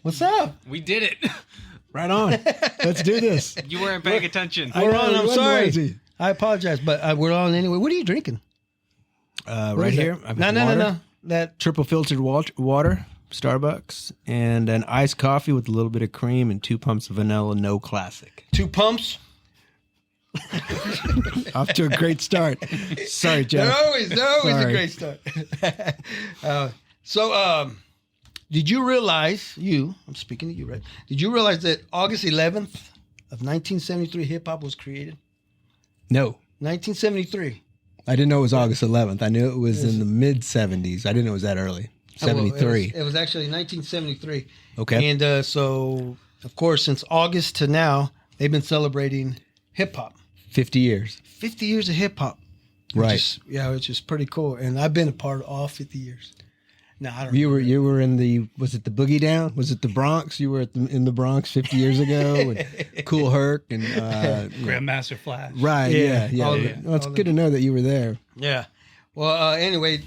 What's up? We did it. Right on. Let's do this. You weren't paying attention. We're on. I'm sorry. Lazy. I apologize, but we're on anyway. What are you drinking? Right here. I've got No. That triple filtered water, Starbucks, and an iced coffee with a little bit of cream and 2 pumps of vanilla, no classic. 2 pumps. Off to a great start. Sorry, Jeff. They're always a great start. Did you realize, I'm speaking to you, right? Did you realize that August 11th of 1973 hip-hop was created? No. 1973. I didn't know it was August 11th. I knew it was in the mid-70s. I didn't know it was that early. 73. It was actually 1973. Okay. And so, of course, since August to now, they've been celebrating hip-hop. 50 years. 50 years of hip-hop. Right. Which is pretty cool. And I've been a part of all 50 years. No, I don't. You were in the, was it the Boogie Down? Was it the Bronx? You were in the Bronx 50 years ago with Cool Herc and Grandmaster Flash. Right. Yeah. Well, it's good to know that you were there. Yeah. Well, anyway,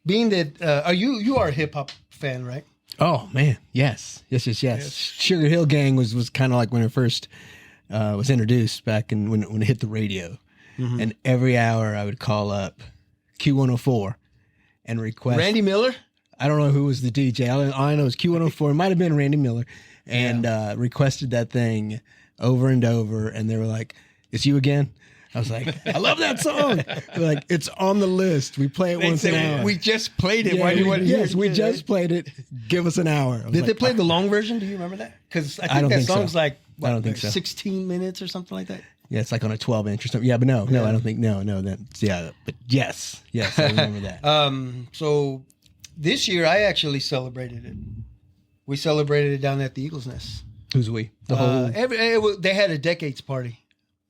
being that you are a hip hop fan, right? Oh man, yes. Sugar Hill Gang was kind of like when it first was introduced back in when it hit the radio, and every hour I would call up Q104. And request Randy Miller. I don't know who was the DJ. All I know is Q104. It might have been Randy Miller, and requested that thing over and over. And they were like, "It's you again." I was like, "I love that song." They're like, "It's on the list. We play it once an hour." We just played it. Why do you want to hear it? Yes, we just played it. Give us an hour. Did they play the long version? Do you remember that? Because I think that song's so. like I don't think so. 16 minutes or something like that. Yeah, it's like on a 12-inch or something. Yeah, but no, I don't think. No, but yes, I remember that. So this year I actually celebrated it. We celebrated it down at the Eagle's Nest. Who's we? The whole. They had a decades party.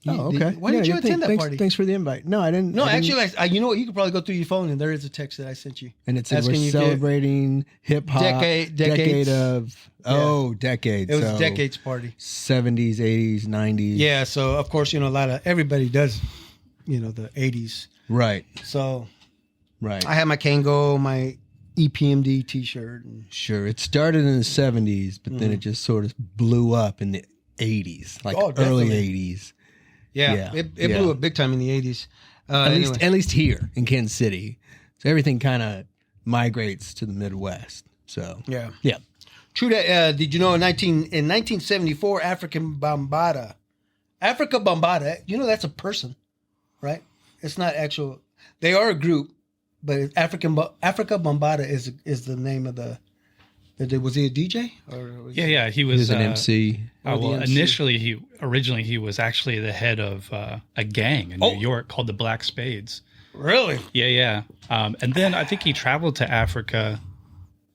Oh, okay. Why did you attend that party? Thanks for the invite. No, I didn't. No, actually, you know what? You could probably go through your phone and there is a text that I sent you. And it said we're celebrating hip hop decade of decades. It was a decades party. 70s, 80s, 90s. Yeah, so of course, everybody does, the 80s. Right. So right. I had my Kango, my EPMD t-shirt. Sure. It started in the 70s, but then it just sort of blew up in the 80s, like early 80s. Yeah, it blew up big time in the 80s. At least here in Kansas City. So everything kind of migrates to the Midwest. So yeah. True that. Did you know in 1974, Africa Bambaataa, that's a person, right? It's not actual. They are a group, but Africa Bambaataa is the name of the. Was he a DJ? Yeah. He was an MC. Originally he was actually the head of a gang in New York called the Black Spades. Really? Yeah. And then I think he traveled to Africa.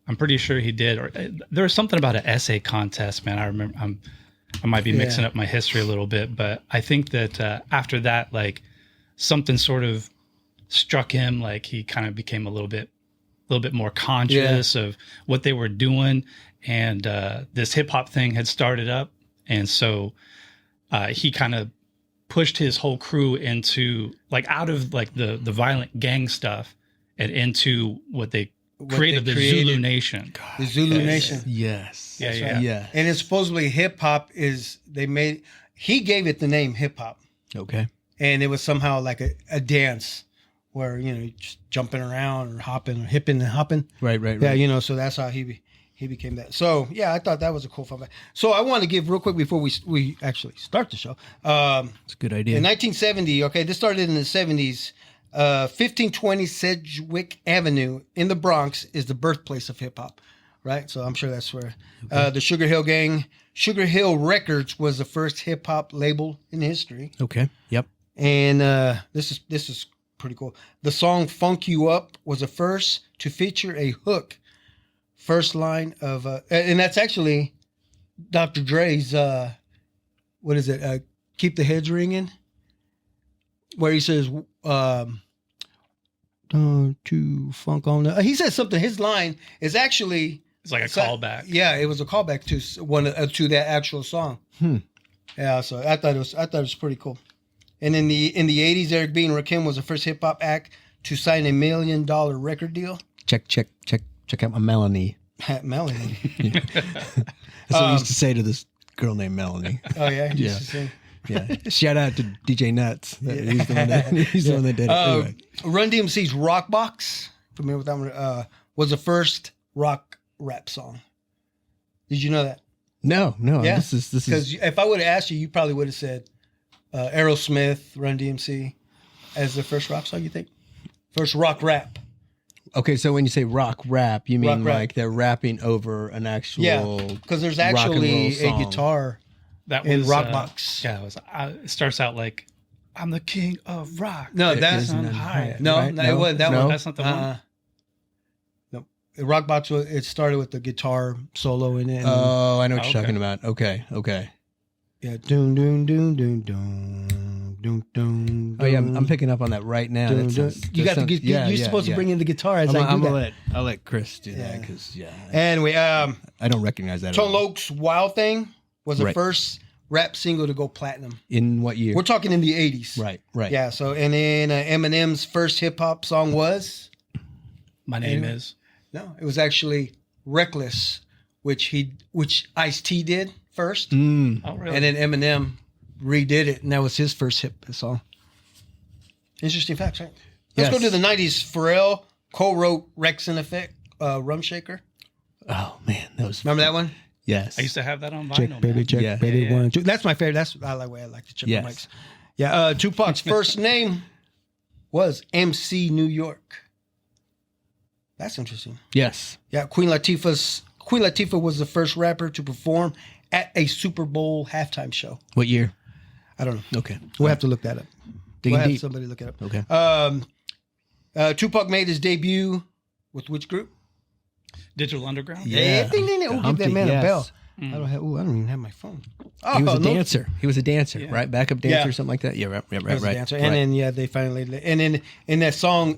I'm pretty sure he did. Or there was something about an essay contest, man. I remember. I might be mixing up my history a little bit, but I think that after that, like something sort of struck him. Like he kind of became a little bit more conscious of what they were doing, and this hip hop thing had started up, and so he kind of pushed his whole crew into out of the violent gang stuff and into what they created, the Zulu Nation. God, the Zulu Nation. Yes. Yeah. And it's supposedly hip hop he gave it the name hip hop. Okay. And it was somehow like a dance where, just jumping around or hopping or hipping and hopping. Right. Yeah, so that's how he became that. So, yeah, I thought that was a cool fun fact. So I want to give real quick before we actually start the show. It's a good idea. In 1970, this started in the 70s. 1520 Sedgwick Avenue in the Bronx is the birthplace of hip hop, right? So I'm sure that's where the Sugar Hill Gang, Sugar Hill Records was the first hip hop label in history. Okay. Yep. And this is pretty cool. The song "Funk You Up" was the first to feature a hook, first line of, and that's actually Dr. Dre's. What is it? Keep the Heads Ringing, where he says, to funk on the, he says something. His line is actually, it's like a callback. Yeah, it was a callback to to that actual song. Yeah, so I thought it was pretty cool. And in the 80s, Eric B. and Rakim was the first hip hop act to sign $1 million record deal. Check out my Melanie. Melanie. That's what I used to say to this girl named Melanie. Oh yeah, he Yeah. used to sing. Yeah. Shout out to DJ Nuts. He's the one that, he's the one that did it. Anyway. Run DMC's Rock Box, familiar with that one, was the first rock rap song. Did you know that? No. Yeah. This is Because if I would have asked you, you probably would have said Aerosmith, Run DMC as the first rock song, you think? First rock rap. okay. So when you say rock rap, you mean Rock rap. like they're rapping over an actual Yeah, because there's rock and actually roll a song. guitar That in was Rock Box. Yeah, it starts out like, "I'm the king of rock." No, It that's is on high. no, Right? no, it wasn't that No? one. That's not the one. No, Rock Box. It started with the guitar solo in it. And, Oh, I know what you're Okay. talking about. Okay. yeah, doom doom doom doom doom doom doom. Oh yeah, I'm picking up on that right now. Doom, That doom. sounds- You that got to sounds- get. yeah, You're yeah, supposed yeah. to bring in the guitar as I do that. I'll let Chris do that Yeah. because Anyway, I don't recognize that. at Tone all. Loc's "Wild Thing" was the Right. first rap single to go platinum. In what year? We're talking in the '80s. Right. Yeah. So, and then Eminem's first hip hop song was My name is. no, it was actually "Reckless," which Ice-T did first, Mm. Oh, really? and then Eminem redid it, and that was his first hip song. Interesting facts, right? Let's Yes. go to the '90s. Pharrell co-wrote "Rex in Effect," Rum Shaker. Oh man, that was Remember that one? Yes. I used to have that on vinyl. Check, baby, man. check, Yeah. baby, Yeah. 1, 2. That's my favorite. That's I like the way I like to check Yes. the mics. Yeah, Tupac's first name was MC New York. That's interesting. Yes. Yeah, Queen Latifah was the first rapper to perform at a Super Bowl halftime show. What year? I don't know. Okay. We'll have to look that up. Digging We'll have deep. somebody look it up. Okay. Tupac made his debut with which group? Digital Underground. Yeah. Ding, ding, ding. The We'll give that Humpty, man a yes. bell. Mm. I don't even have my phone. He was a no, dancer. He was a dancer, Yeah. right? Backup dancer, Yeah. or something like that. Yeah, right. He was a Right. dancer. Right. And then they finally, and then in that song,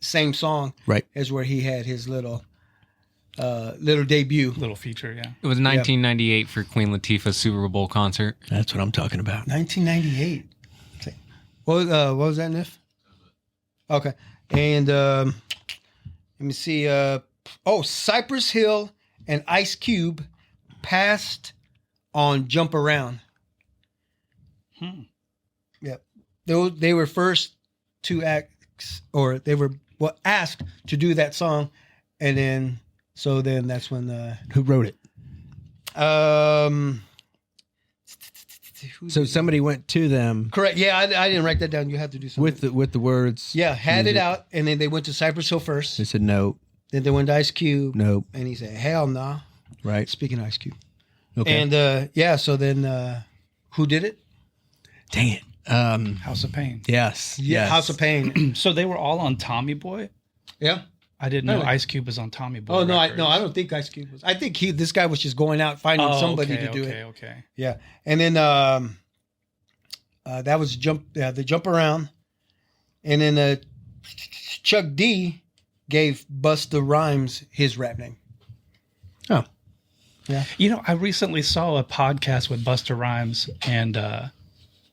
same song, Right. is where he had his little debut. Little feature, yeah. It was 1998 for Queen Latifah's Super Bowl concert. That's what I'm talking about. 1998. What was that, Niff? Okay. And let me see. Cypress Hill and Ice Cube passed on Jump Around. Yep. They were first to act, or they were asked to do that song. And then, that's when Who wrote it? who So did- somebody went to them correct. Yeah, I didn't write that down. You have to do something. with the words. Yeah, had it music. out, and then they went to Cypress Hill first. They said no, Then they went to Ice Cube, no, and he said, "Hell nah." right? Speaking of Ice Cube, Okay. and so then who did it? Dang it. House of Pain. Yes. Yeah, Yes. House of Pain. So they were all on Tommy Boy. Yeah. I didn't know Really? Ice Cube was on Tommy Boy. Oh no, I Records. don't think Ice Cube was. I think this guy was just going out finding somebody okay, to do okay, it. Okay. Yeah, and then that was the Jump Around, and then Chuck D gave Busta Rhymes his rap name. Oh. Yeah. You know, I recently saw a podcast with Busta Rhymes, and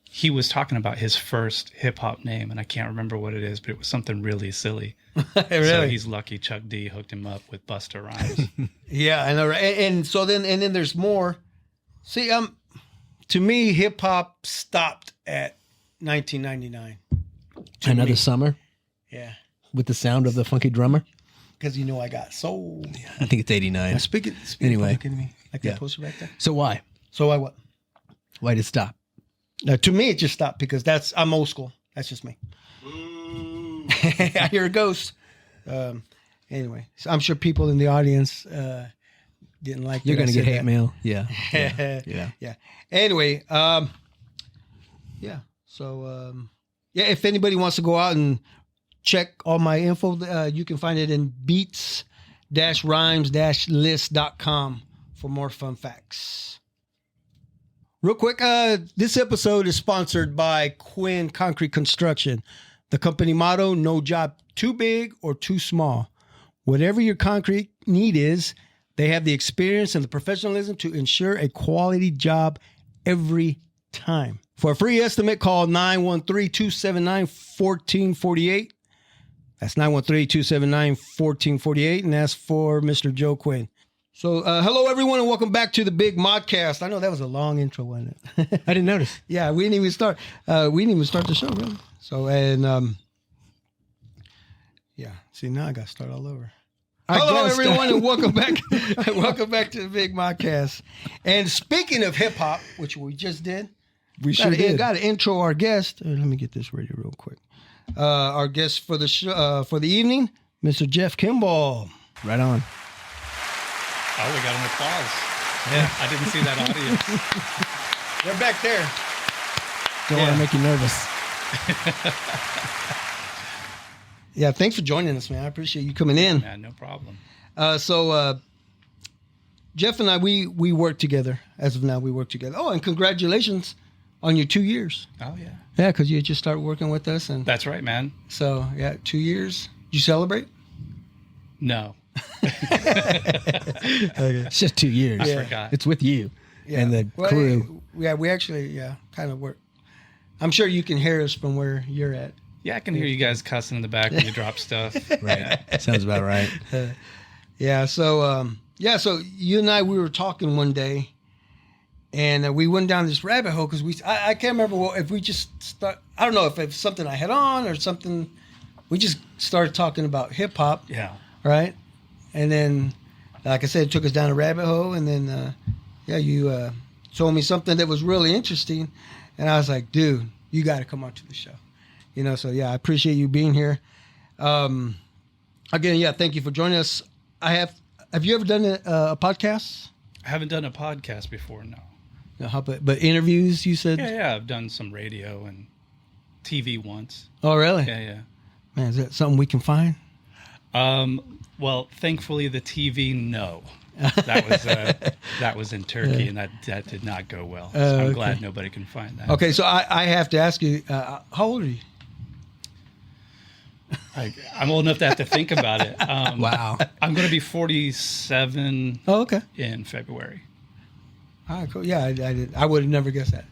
he was talking about his first hip hop name, and I can't remember what it is, but it was something really silly. So Really? he's lucky Chuck D hooked him up with Busta Rhymes. Yeah, I know. Right? And so then there's more. See, to me, hip hop stopped at 1999. To Another me. summer Yeah, with the sound of the funky drummer. because I got soul. I think it's 89. Now, speak Anyway. of Public Enemy, like Yeah. that poster back there. So why? So I what? Why did it stop? To me, it just stopped because I'm old school. That's just me. I hear a ghost. Anyway, so I'm sure people in the audience didn't like. You're that I going to get said hate that. mail. Yeah. Yeah. Yeah. Anyway, yeah. So, yeah, if anybody wants to go out and check all my info, you can find it in beats-rhymes-list.com for more fun facts. Real quick, this episode is sponsored by Quinn Concrete Construction. The company motto, no job too big or too small. Whatever your concrete need is, they have the experience and the professionalism to ensure a quality job every time. For a free estimate, call 913-279-1448. That's 913-279-1448, and that's for Mr. Joe Quinn. So, hello, everyone, and welcome back to the Big Modcast. I know that was a long intro, wasn't it? I didn't notice. Yeah, we didn't even start. We didn't even start the show, really. So, and yeah. See, now I got to start all over. Hello, everyone, and welcome back. Welcome back to the Big Modcast. And speaking of hip hop, which we just did, We sure did. Got to intro our guest. Let me get this ready real quick. Our guest for the show, for the evening, Mr. Jeff Kimball. Right on. Oh, we got an applause. Yeah, I didn't see that audience. They're back there. Don't want to make you nervous. Yeah, thanks for joining us, man. I appreciate you coming in. Man, no problem. So Jeff and I, we work together. As of now, we work together. Oh, and congratulations on your 2 years. Oh, yeah. Yeah, because you just started working with us. And That's right, man. so, yeah, 2 years. Did you celebrate? No. It's just 2 years. I forgot. It's with you and the Well, crew. Yeah, we actually, kind of work. I'm sure you can hear us from where you're at. Yeah, I can hear you guys cussing in the back when you drop stuff. Right. Sounds about right. Yeah, so so you and I, we were talking one day, and we went down this rabbit hole because I can't remember if we just start. I don't know if it's something I had on or something. We just started talking about hip hop, Yeah. right? And then, like I said, it took us down a rabbit hole, and then you told me something that was really interesting, and I was like, dude, you got to come on to the show. You know, so yeah, I appreciate you being here. Again, yeah, thank you for joining us. Have you ever done a podcast? I haven't done a podcast before, no. No, but interviews, you said? Yeah, I've done some radio and TV once. Oh, really? Yeah. Man, is that something we can find? Well, thankfully, the TV, no. That was in Turkey, and that did not go well. So I'm glad nobody can find that. Okay, so I have to ask you, how old are you? I'm old enough to have to think about it. Wow. I'm going to be 47 Oh, okay. in February. All right, cool. Yeah, I would have never guessed that.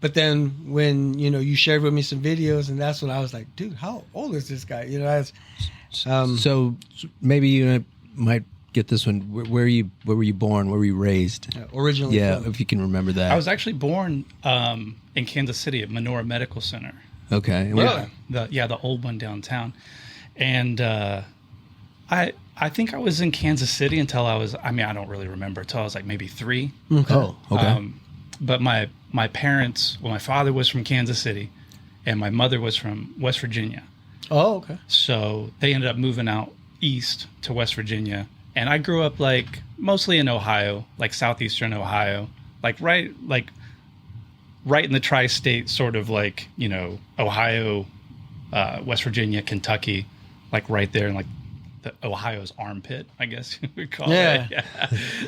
But then when, you shared with me some videos, and that's when I was like, dude, how old is this guy? So maybe you might get this one. Where were you born? Where were you raised? Originally. Yeah, from. if you can remember that. I was actually born in Kansas City at Menorah Medical Center. Okay. Really? The old one downtown. And I think I was in Kansas City until I don't really remember, until I was like maybe 3. Okay. Oh, okay. But my parents, my father was from Kansas City and my mother was from West Virginia. Oh, okay. So they ended up moving out east to West Virginia. And I grew up like mostly in Ohio, like southeastern Ohio, right in the tri-state sort of like, Ohio, West Virginia, Kentucky, like right there in like the Ohio's armpit, I guess you would call it. Yeah.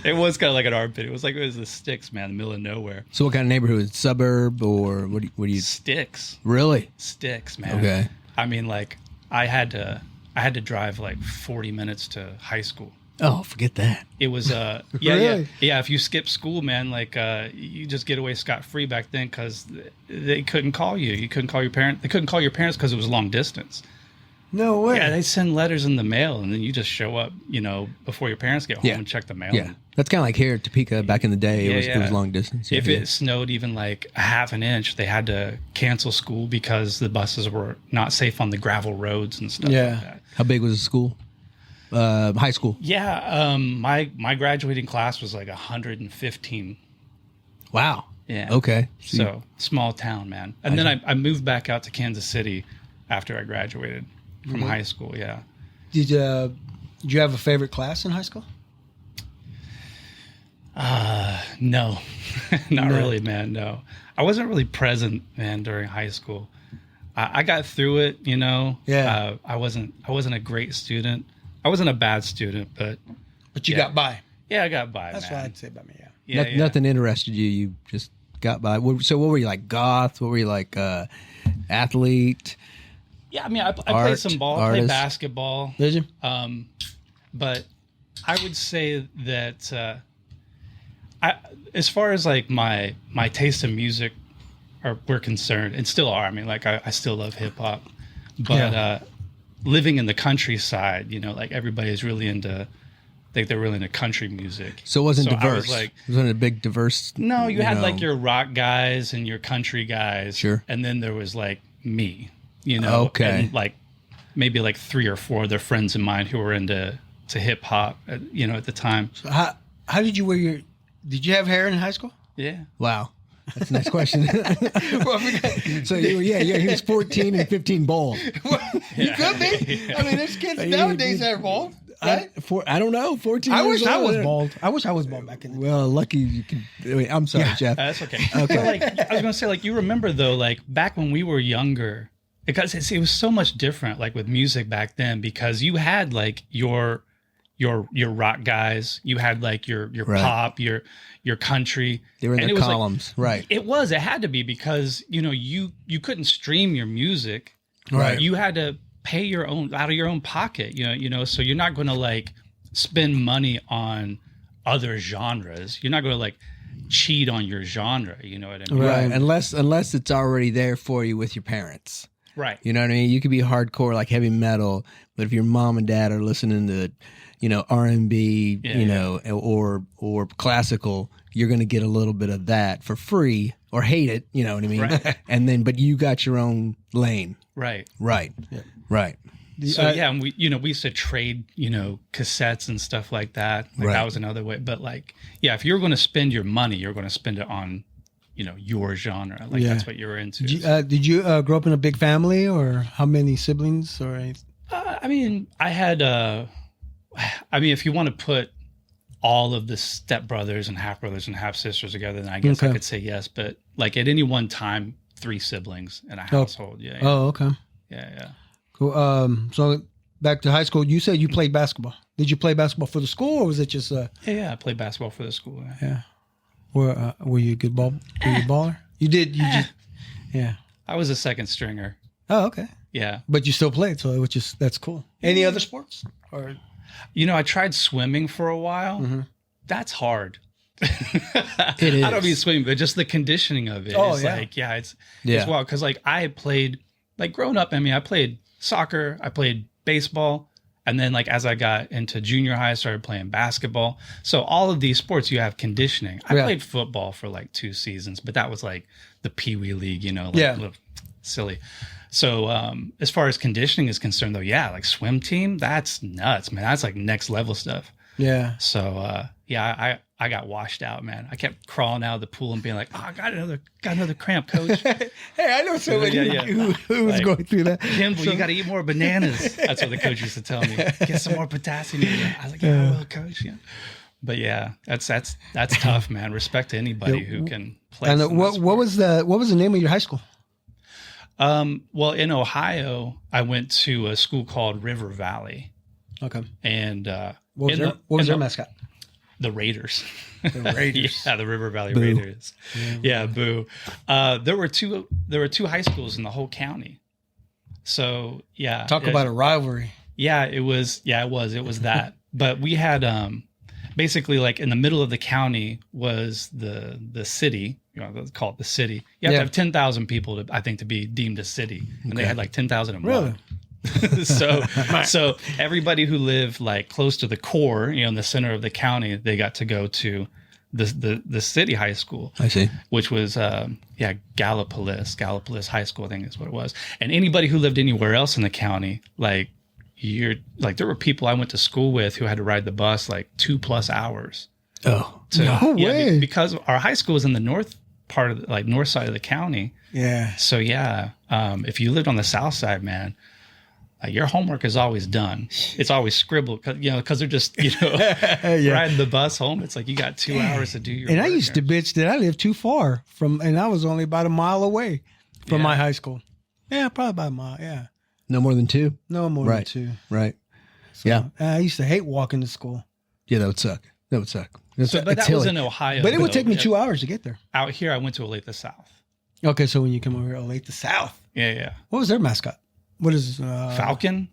It was kind of like an armpit. It was the sticks, man, the middle of nowhere. So what kind of neighborhood? Suburb or what do you Sticks. Really? Sticks, man. Okay. I mean, like I had to drive like 40 minutes to high school. Oh, forget that. It was Really? yeah. If you skip school, man, like you just get away scot-free back then because they couldn't call you. You couldn't call your parents. They couldn't call your parents because it was long distance. No way. Yeah, they send letters in the mail, and then you just show up, before your parents get home and check the mail. Yeah, that's kind of like here at Topeka back in the day. It was long distance. If it snowed even like a half an inch, they had to cancel school because the buses were not safe on the gravel roads and stuff like that. How big was the school? High school. Yeah, my graduating class was like 115. Wow. Yeah. Okay. So small town, man. And then I moved back out to Kansas City after I graduated from high school. Yeah. Did you have a favorite class in high school? No, not really, man. No, I wasn't really present, man, during high school. I got through it, Yeah. I wasn't a great student. I wasn't a bad student, but You got by. yeah, I got by. That's man. what I'd say about me. Yeah. Yeah, Nothing interested you. You just got by. So what were you like? Goth? What were you like? Athlete? Yeah, I mean, I played some ball, I played basketball. Did you? But I would say that as far as like my taste in music were concerned, and still are. I mean, like I still love hip hop, but living in the countryside, like everybody's really into. I think they're really into country music. So it wasn't I diverse. was like, it wasn't a big diverse. no, you had like your rock guys and your country guys. Sure. And then there was like me, Okay. and like maybe like 3 or 4 other friends of mine who were into hip hop, at the time. So how did you wear your? Did you have hair in high school? Yeah. Wow. That's the next question. Well, I forgot. So he was 14 and 15 bald. You could be. I mean, there's kids nowadays that are bald. Right? I don't know. 14. I years wish I old. was bald. I wish I was bald back in the day. Well, lucky you can. Wait, I'm sorry, Jeff. That's okay. Okay. But like, I was gonna say, like, you remember though, like back when we were younger, because it was so much different, like with music back then, because you had like your rock guys, you had like your Right. pop, your country. They were in and their it was, like, columns, right? It had to be because you couldn't stream your music, Right. You had to pay your own out of your own pocket, so you're not going to like spend money on other genres. You're not going to like cheat on your genre. You know what I mean? Right. Unless it's already there for you with your parents. Right. You know what I mean? You could be hardcore like heavy metal, but if your mom and dad are listening to, R&B, or classical, you're going to get a little bit of that for free or hate it, you know what I mean? Right. And then, but you got your own lane. Right. Right. Yeah. Right. So and we used to trade, cassettes and stuff like that. Like Right. that was another way. But like, yeah, if you're going to spend your money, you're going to spend it on, your genre. Like that's what you're into. Did you grow up in a big family, or how many siblings, or anything? I mean, I had. If you want to put all of the stepbrothers and half brothers and half sisters together, then I guess I could say yes. But like at any one time, 3 siblings in a household. Yeah. Oh, okay. Yeah. Cool. So back to high school. You said you played basketball. Did you play basketball for the school, or was it just? Yeah. I played basketball for the school. Yeah. Were you a good ball? Were you a baller? You did. You just. Yeah. I was a second stringer. Oh, okay. Yeah. But you still played, so that's cool. Any other sports? Or I tried swimming for a while. Mm-hmm. That's hard. It is. I don't mean swimming, but just the conditioning of it. Oh, It's yeah. like, it's wild. Cause like I had played, like growing up, I played soccer, I played baseball. And then like, as I got into junior high, I started playing basketball. So all of these sports, you have conditioning. I played football for like 2 seasons, but that was like the Pee Wee League, little silly. So as far as conditioning is concerned though, like swim team, that's nuts, man. That's like next level stuff. yeah. So I got washed out, man. I kept crawling out of the pool and being like, "Oh, I got another cramp, coach." Hey, I know somebody who was Like, going through that. Kimball, you got to eat more bananas. That's what the coach used to tell me. Get some more potassium in you. I was like, "Yeah, I will, coach." Yeah. But yeah, that's tough, man. Respect to anybody who can play. And what was the name of your high school? Well, in Ohio, I went to a school called River Valley, Okay. and What was their mascot? The Raiders. The Raiders. Yeah, the River Valley Boo. Raiders. Yeah, boo. There were two high schools in the whole county. So yeah. Talk about a rivalry. Yeah, it was that. But we had basically like in the middle of the county was the city. Let's call it the city. You have to have 10,000 people to be deemed a city. And they had like 10,000 and Really? So everybody who lived like close to the core, in the center of the county, they got to go to the city high school. I see. Which was Gallipolis High School, I think is what it was. And anybody who lived anywhere else in the county, there were people I went to school with who had to ride the bus like 2+ hours. Oh, No way. Because our high school was in the north part of north side of the county. Yeah. So if you lived on the south side, man, your homework is always done. It's always scribbled, because they're just, riding the bus home. It's like you got 2 hours to do your And work. I used to bitch that I lived too far and I was only about a mile away from my high school. Yeah, probably about a mile. Yeah. no more than 2. No more Right. than 2. Right. So, Yeah. I used to hate walking to school. Yeah, that would suck. But that was in Ohio. But it would though. take me 2 hours to get there. Out here, I went to Olathe South. Okay, so when you come over here, Olathe South. Yeah. What was their mascot? What is Falcon?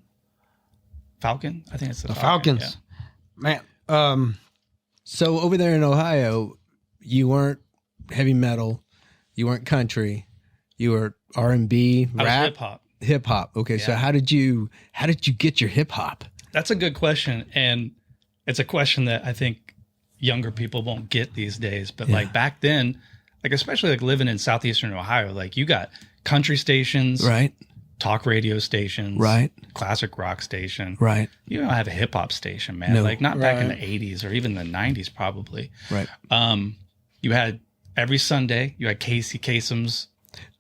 Falcon? I think it's the Falcons. Man. So over there in Ohio, you weren't heavy metal, you weren't country, you were R&B, I was rap. hip hop. hip hop. Okay, so Yeah. how did you get your hip hop? That's a good question. And it's a question that I think younger people won't get these days. But like back then, like especially like living in southeastern Ohio, like you got country stations, Right, talk radio stations, right, classic rock station. right, You don't have a hip hop station, man. No. Like not back in the Right. 80s or even the 90s probably. right, You had every Sunday, you had Casey Kasem's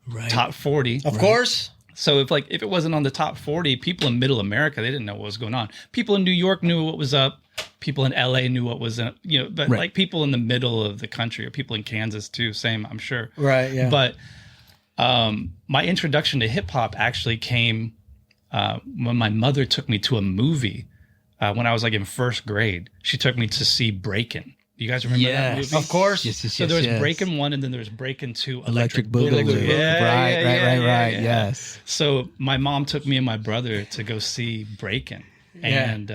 right. top 40. Of course. So if it wasn't on the top 40, people in middle America, they didn't know what was going on. People in New York knew what was up. People in LA knew what was, but Right. like people in the middle of the country or people in Kansas too, same, I'm sure. Right. Yeah. But my introduction to hip hop actually came when my mother took me to a movie when I was like in first grade. She took me to see Breakin'. You guys remember that movie? Of course. Yes, yes, So there was yes. Breakin' 1 and then there was Breakin' 2, Electric Boogaloo. Yeah, right. yeah. Yes. So my mom took me and my brother to go see Breakin'. And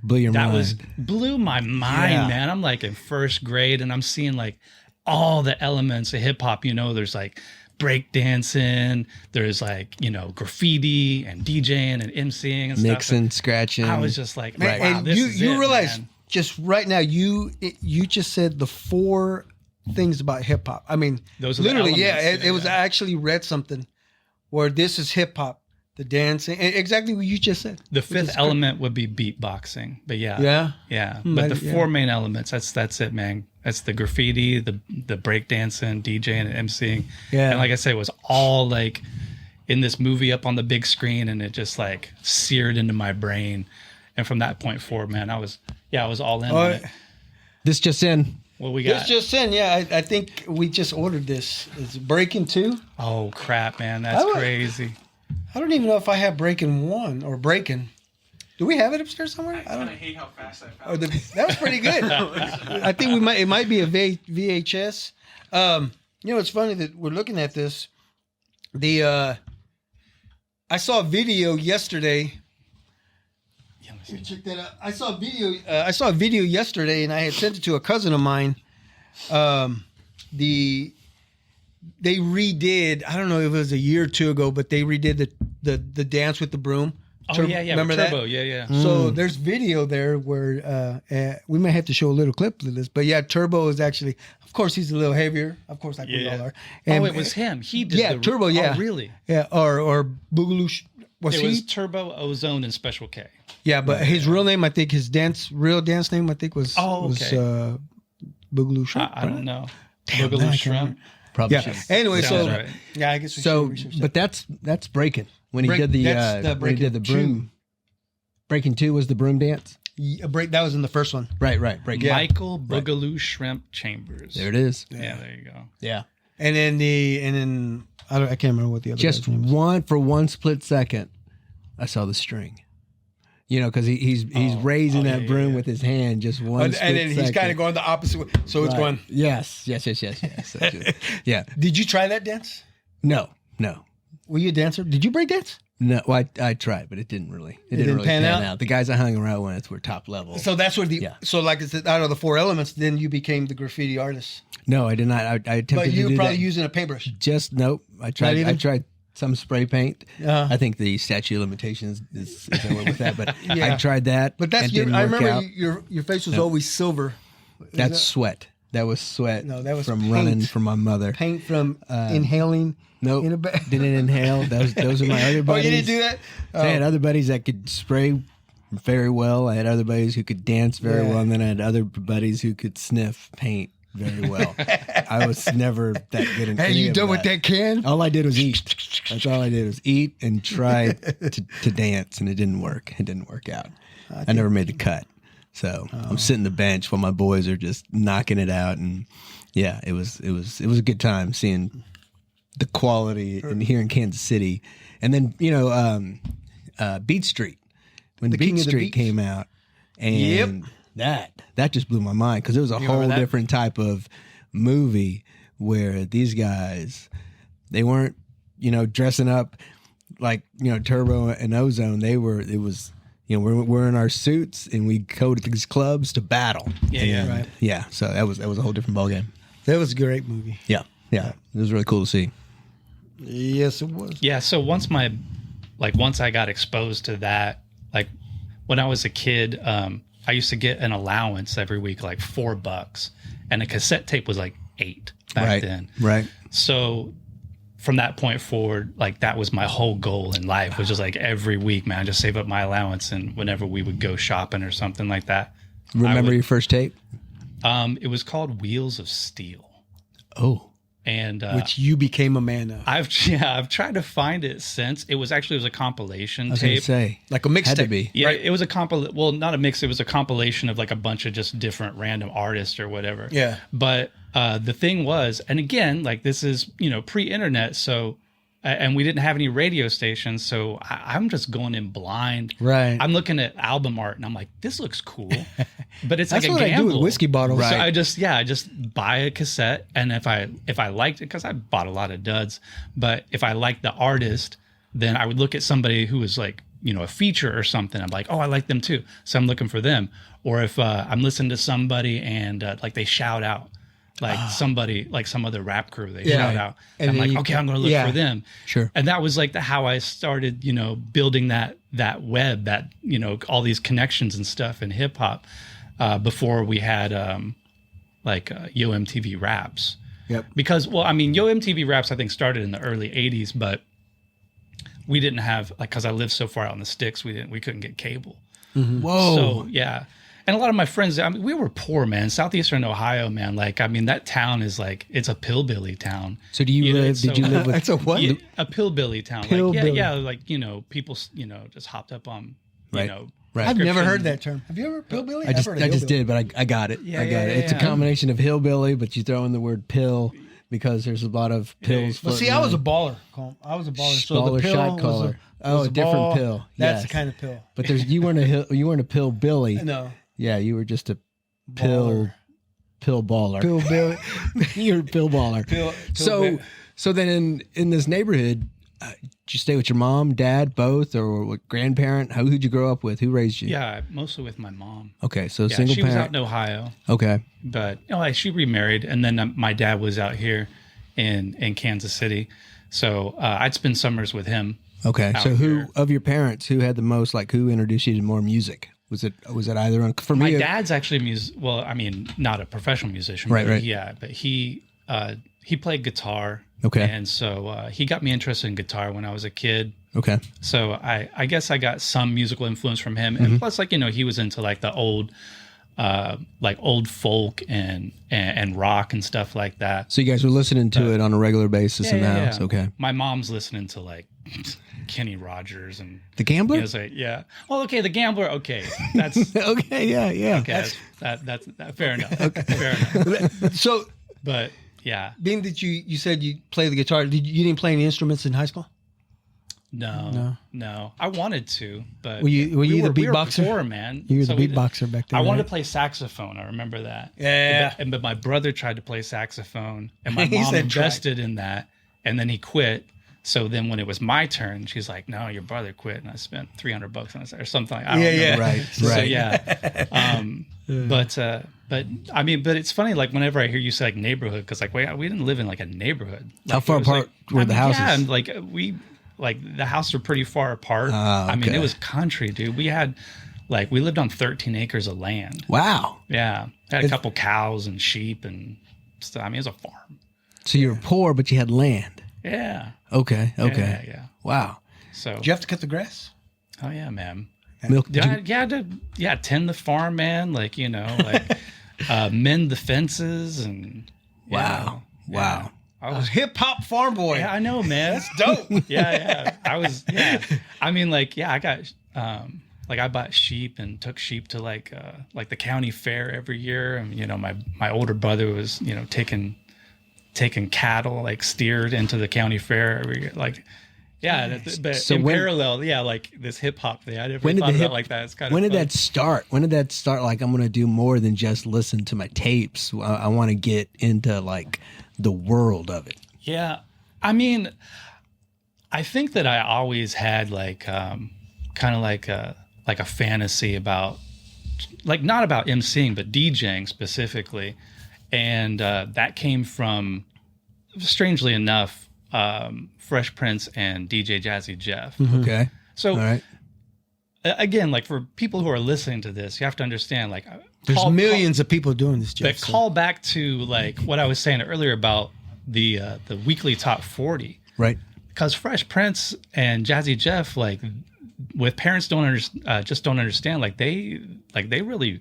Blew your that mind. blew my mind, Yeah. man. I'm like in first grade and I'm seeing like all the elements of hip hop. There's like break dancing, there's like, graffiti and DJing and MCing and stuff. Mixing, scratching. I was just like, Man, wow, and this you is you it, realize man. just right now you just said the 4 things about hip hop. I mean, Those are the literally, elements. it was I actually read something where this is hip hop, the dancing, exactly what you just said. The Which fifth is element would be beatboxing, but yeah. Yeah. But the yeah. 4 main elements, that's it, man. That's the graffiti, the breakdancing, DJing, and MCing. Yeah. And like I said, it was all like in this movie up on the big screen, and it just like seared into my brain. And from that point forward, man, I was all in on it. This just in. What we This got? just in, yeah. I think we just ordered this. It's Breaking 2. Oh crap, man, that's would- crazy. I don't even know if I have Breaking 1 or Breaking. Do we have it upstairs somewhere? I don't. hate how fast I found Oh, that was pretty good. I think it might be a VHS. It's funny that we're looking at this. I saw a video yesterday. Yeah, let me see. Check that out. I saw a video yesterday, and I had sent it to a cousin of mine. They redid. I don't know if it was a year or two ago, but they redid the dance with the broom. Oh yeah, Remember Turbo, that? yeah. So there's video there where we might have to show a little clip of this, but yeah, Turbo is actually, of course, he's a little heavier, of course, like we all are. Oh, it was him. He did Turbo, yeah, Oh, really? yeah, or Boogaloo. Was It he? was Turbo, Ozone, and Special K. Yeah, but his real name, I think, real dance name, I think was okay. Boogaloo Shrimp. I don't know. Damn, now I Boogaloo can't Shrimp. remember. Probably. Yeah. Anyway, Sounds so right. yeah, I guess we So, should research that. but that's Breaking when he Break- did that's the when he did the Breaking broom. 2. Breaking 2 was the broom dance. That was in the first one. Right. Breaking. Yeah. Michael Boogaloo Shrimp Chambers. There it is. Yeah, there you go. Yeah. And then I can't remember what the other Just guy's name is. for one split second, I saw the string. Because he's raising that broom with his hand just one split And then he's second. kind of going the opposite way. So it's Right. going. Yes. Yeah. Did you try that dance? No. Were you a dancer? Did you break dance? No, well, I tried, but it didn't really. It didn't didn't really pan pan out? out. The guys I hung around with were top level. So that's where Yeah. so like I said, out of the 4 elements, then you became the graffiti artist. No, I did not. I attempted But to you do were probably that. using a paintbrush. Just nope. I tried. even? I tried some spray paint. Uh-huh. I think the statute of limitations is over with that. But Yeah. I tried that. But that's and your. didn't I work remember out. your face was always silver. That's sweat. That was sweat. No, that was from paint. running from my mother. paint from inhaling. Nope. in a ba- Didn't inhale. Those are my other Oh, buddies. you didn't do that. I had other buddies that could spray very well. I had other buddies who could dance very Yeah. well, and then I had other buddies who could sniff paint very well. I was never that good in Hey, any you of done with that can? All I did was eat. That's all I did was eat and try to dance, and it didn't work. It didn't work out. I never made the cut. So I'm sitting the bench while my boys are just knocking it out, and yeah, it was a good time seeing the quality in here in Kansas City, and then Beat Street when The Beat King of the Street Beats? came out, and that just blew my mind because it was a whole remember that? different type of movie where these guys they weren't dressing up like Turbo and Ozone. We're in our suits and we go to these clubs to battle. Yeah. Right. Yeah, so that was a whole different ballgame. That was a great movie. Yeah, it was really cool to see. Yes, it was. Yeah, so once my like once I got exposed to that, like when I was a kid, I used to get an allowance every week, like $4, and a cassette tape was like 8 back then. Right. So from that point forward, like that was my whole goal in life, was just like every week, man, just save up my allowance, and whenever we would go shopping or something like that. Remember your first tape? It was called Wheels of Steel. Oh. And which you became a man of. I've tried to find it since. It was a compilation I was going to tape. say. Like a Had to mixtape. be. Yeah, it was a well, not a mix. It was a compilation of like a bunch of just different random artists or whatever. Yeah. But the thing was, and again, like this is, pre-internet, so, and we didn't have any radio stations, so I'm just going in blind. Right. I'm looking at album art and I'm like, this looks cool, but it's That's like a what I do gamble. with whiskey bottles. So Right. I just buy a cassette, and if I liked it, because I bought a lot of duds, but if I liked the artist, then I would look at somebody who was like, a feature or something. I'm like, oh, I like them too, so I'm looking for them. Or if I'm listening to somebody and like they shout out, like somebody, like some other rap crew, they shout out, And and I'm then like, you okay, can- I'm going to look yeah. for them. Sure. And that was like how I started, building that web, that, all these connections and stuff in hip hop, before we had Yo MTV Raps. Yep. Because, well, I mean, Yo MTV Raps, I think, started in the early 80s, but we didn't have, like, because I lived so far out in the sticks, we couldn't get cable. Whoa. So, yeah. And a lot of my friends, I mean, we were poor, man. Southeastern Ohio, man. Like, I mean, that town is like, it's a pillbilly town. So do you You know, live, it's did you so- live with, That's a what? Yeah, a pillbilly town. Pillbilly. Like, yeah, like, people, just hopped up on, Right. Right. I've never heard prescription. that term. Have you ever hillbilly? I just did, but I got it. Yeah, I got yeah, it. It's a yeah. combination of hillbilly, but you throw in the word pill because there's a lot of pills. Well, see, floating I was a around. baller. Colm. I was a baller. So Baller the pill shot was caller. a, was Oh, a different ball. pill. That's Yes. the kind of pill. But you weren't a pill Billy. No. Yeah, you were just a pill baller. Pill Billy. You're a pill baller. Pill So then in this neighborhood, did you stay with your mom, dad, both, or what, grandparent? Who'd you grow up with? Who raised you? Yeah, mostly with my mom. Okay, so Yeah, single she was out parent. in Ohio, Okay. but like she remarried, and then my dad was out here in Kansas City, so I'd spend summers with him. Okay. Out So who here. of your parents who had the most, like, who introduced you to more music? Was it either on, for My me? dad's actually well, I mean, not a professional musician, Right, but right. yeah, but he played guitar. Okay. And so he got me interested in guitar when I was a kid. Okay. So I guess I got some musical influence from him, Mm-hmm. and plus, like, he was into like the old folk and rock and stuff like that. So you guys were listening to it on a regular basis in the house. yeah. Okay. My mom's listening to like Kenny Rogers and The Gambler? you know, so, yeah. Well, okay, the Gambler. Okay, that's Okay. Yeah. okay. That's fair enough. Fair enough. So, But yeah, being that you said you play the guitar, you didn't play any instruments in high school? no. I wanted to, but Were you the we were beatboxer? poor, man. You were So the we did- beatboxer back then. I wanted right? to play saxophone. I remember that. Yeah. But my brother tried to play saxophone, and my He mom said try. invested in that, and then he quit. So then when it was my turn, she's like, "No, your brother quit," and I spent $300 on it or something. I don't Yeah, know. yeah. Right. So Right. yeah. But I mean, but it's funny. Like whenever I hear you say like neighborhood, because like we didn't live in like a neighborhood. Like, How far it was, apart like, were the houses? Yeah, and like the houses were pretty far apart. I mean, okay. it was country, dude. We lived on 13 acres of land. Wow. Yeah, had a couple cows and sheep and stuff. I mean, it was a farm. So you were poor, but you had land. Yeah. Okay. Okay. Yeah. Wow. So. Did you have to cut the grass? Oh yeah, man. Milk. Did you, Tend the farm, man. Like mend the fences and. wow. Yeah. Wow. I was. Hip hop farm boy. Yeah, I know, man. That's dope. yeah. I was. Yeah. I mean, like, yeah, I got. I bought sheep and took sheep to like the county fair every year, and my older brother was taking cattle, like steered into the county fair every year, like. Yeah, but So in when- parallel, yeah, like this hip hop thing. I never When did thought the about hip- it like that. It's kind of when did fun. that start? When did that start? Like, I'm going to do more than just listen to my tapes. I want to get into like the world of it. Yeah, I mean, I think that I always had like kind of like a fantasy about like not about emceeing but DJing specifically, and that came from, strangely enough, Fresh Prince and DJ Jazzy Jeff. Okay. So All right. again, like for people who are listening to this, you have to understand like There's millions of people doing this, Jeff. But call back to like what I was saying earlier about the weekly top 40. Right. Because Fresh Prince and Jazzy Jeff, like with parents just don't understand. Like they really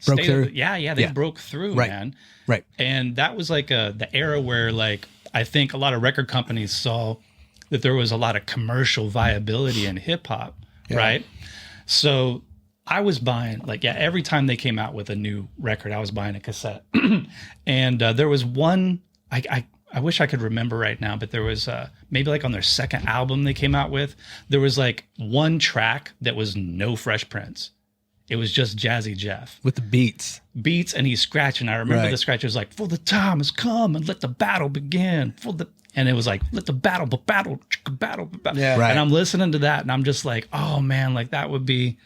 Broke through. They broke through, Right. man. Right. And that was like the era where like I think a lot of record companies saw that there was a lot of commercial viability in hip hop, right? So I was buying every time they came out with a new record, I was buying a cassette. And there was one I wish I could remember right now, but there was maybe like on their second album they came out with, there was like one track that was no Fresh Prince. It was just Jazzy Jeff. With the beats. And he's scratching. I remember the scratch was like, "For the time has come and let the battle begin." And it was like, "Let the battle. Yeah. Right. And I'm listening to that and I'm just like, oh man, like that would be,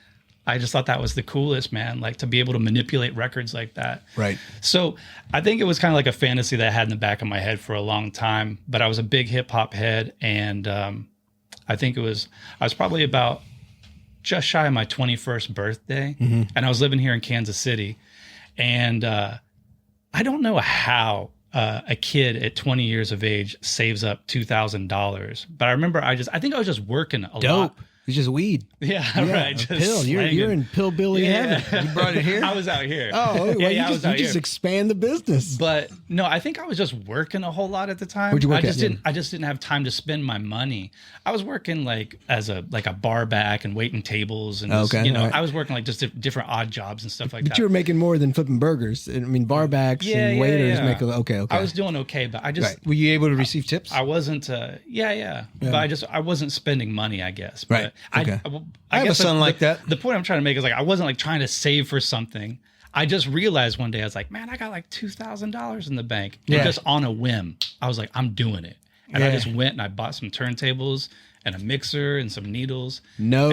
I just thought that was the coolest, man. Like to be able to manipulate records like that. Right. So I think it was kind of like a fantasy that I had in the back of my head for a long time, but I was a big hip hop head. And I think I was probably about just shy of my 21st birthday. And I was living here in Kansas City. And I don't know how a kid at 20 years of age saves up $2,000. But I remember I think I was just working a lot. It's just weed. Yeah, right. A Just pill. You're slanging. in pillbilly heaven. You brought it here? I was out here. Oh, well, I was out you just here. expand the business. But no, I think I was just working a whole lot at the time. Where'd you work I just at? didn't have time to spend my money. I was working like as a bar back and waiting tables and just, Okay, all right. I was working like just different odd jobs and stuff like But that. you were making more than flipping burgers. I mean, barbacks and waiters make okay. I was doing okay, but I just Were you able to receive tips? I wasn't. But I wasn't spending money, I guess. Right. But Okay. I have a guess son like that. The point I'm trying to make is like I wasn't like trying to save for something. I just realized one day I was like, man, I got like $2,000 in the bank. And just on a whim, I was like, I'm doing it. And I just went and I bought some turntables and a mixer and some needles. I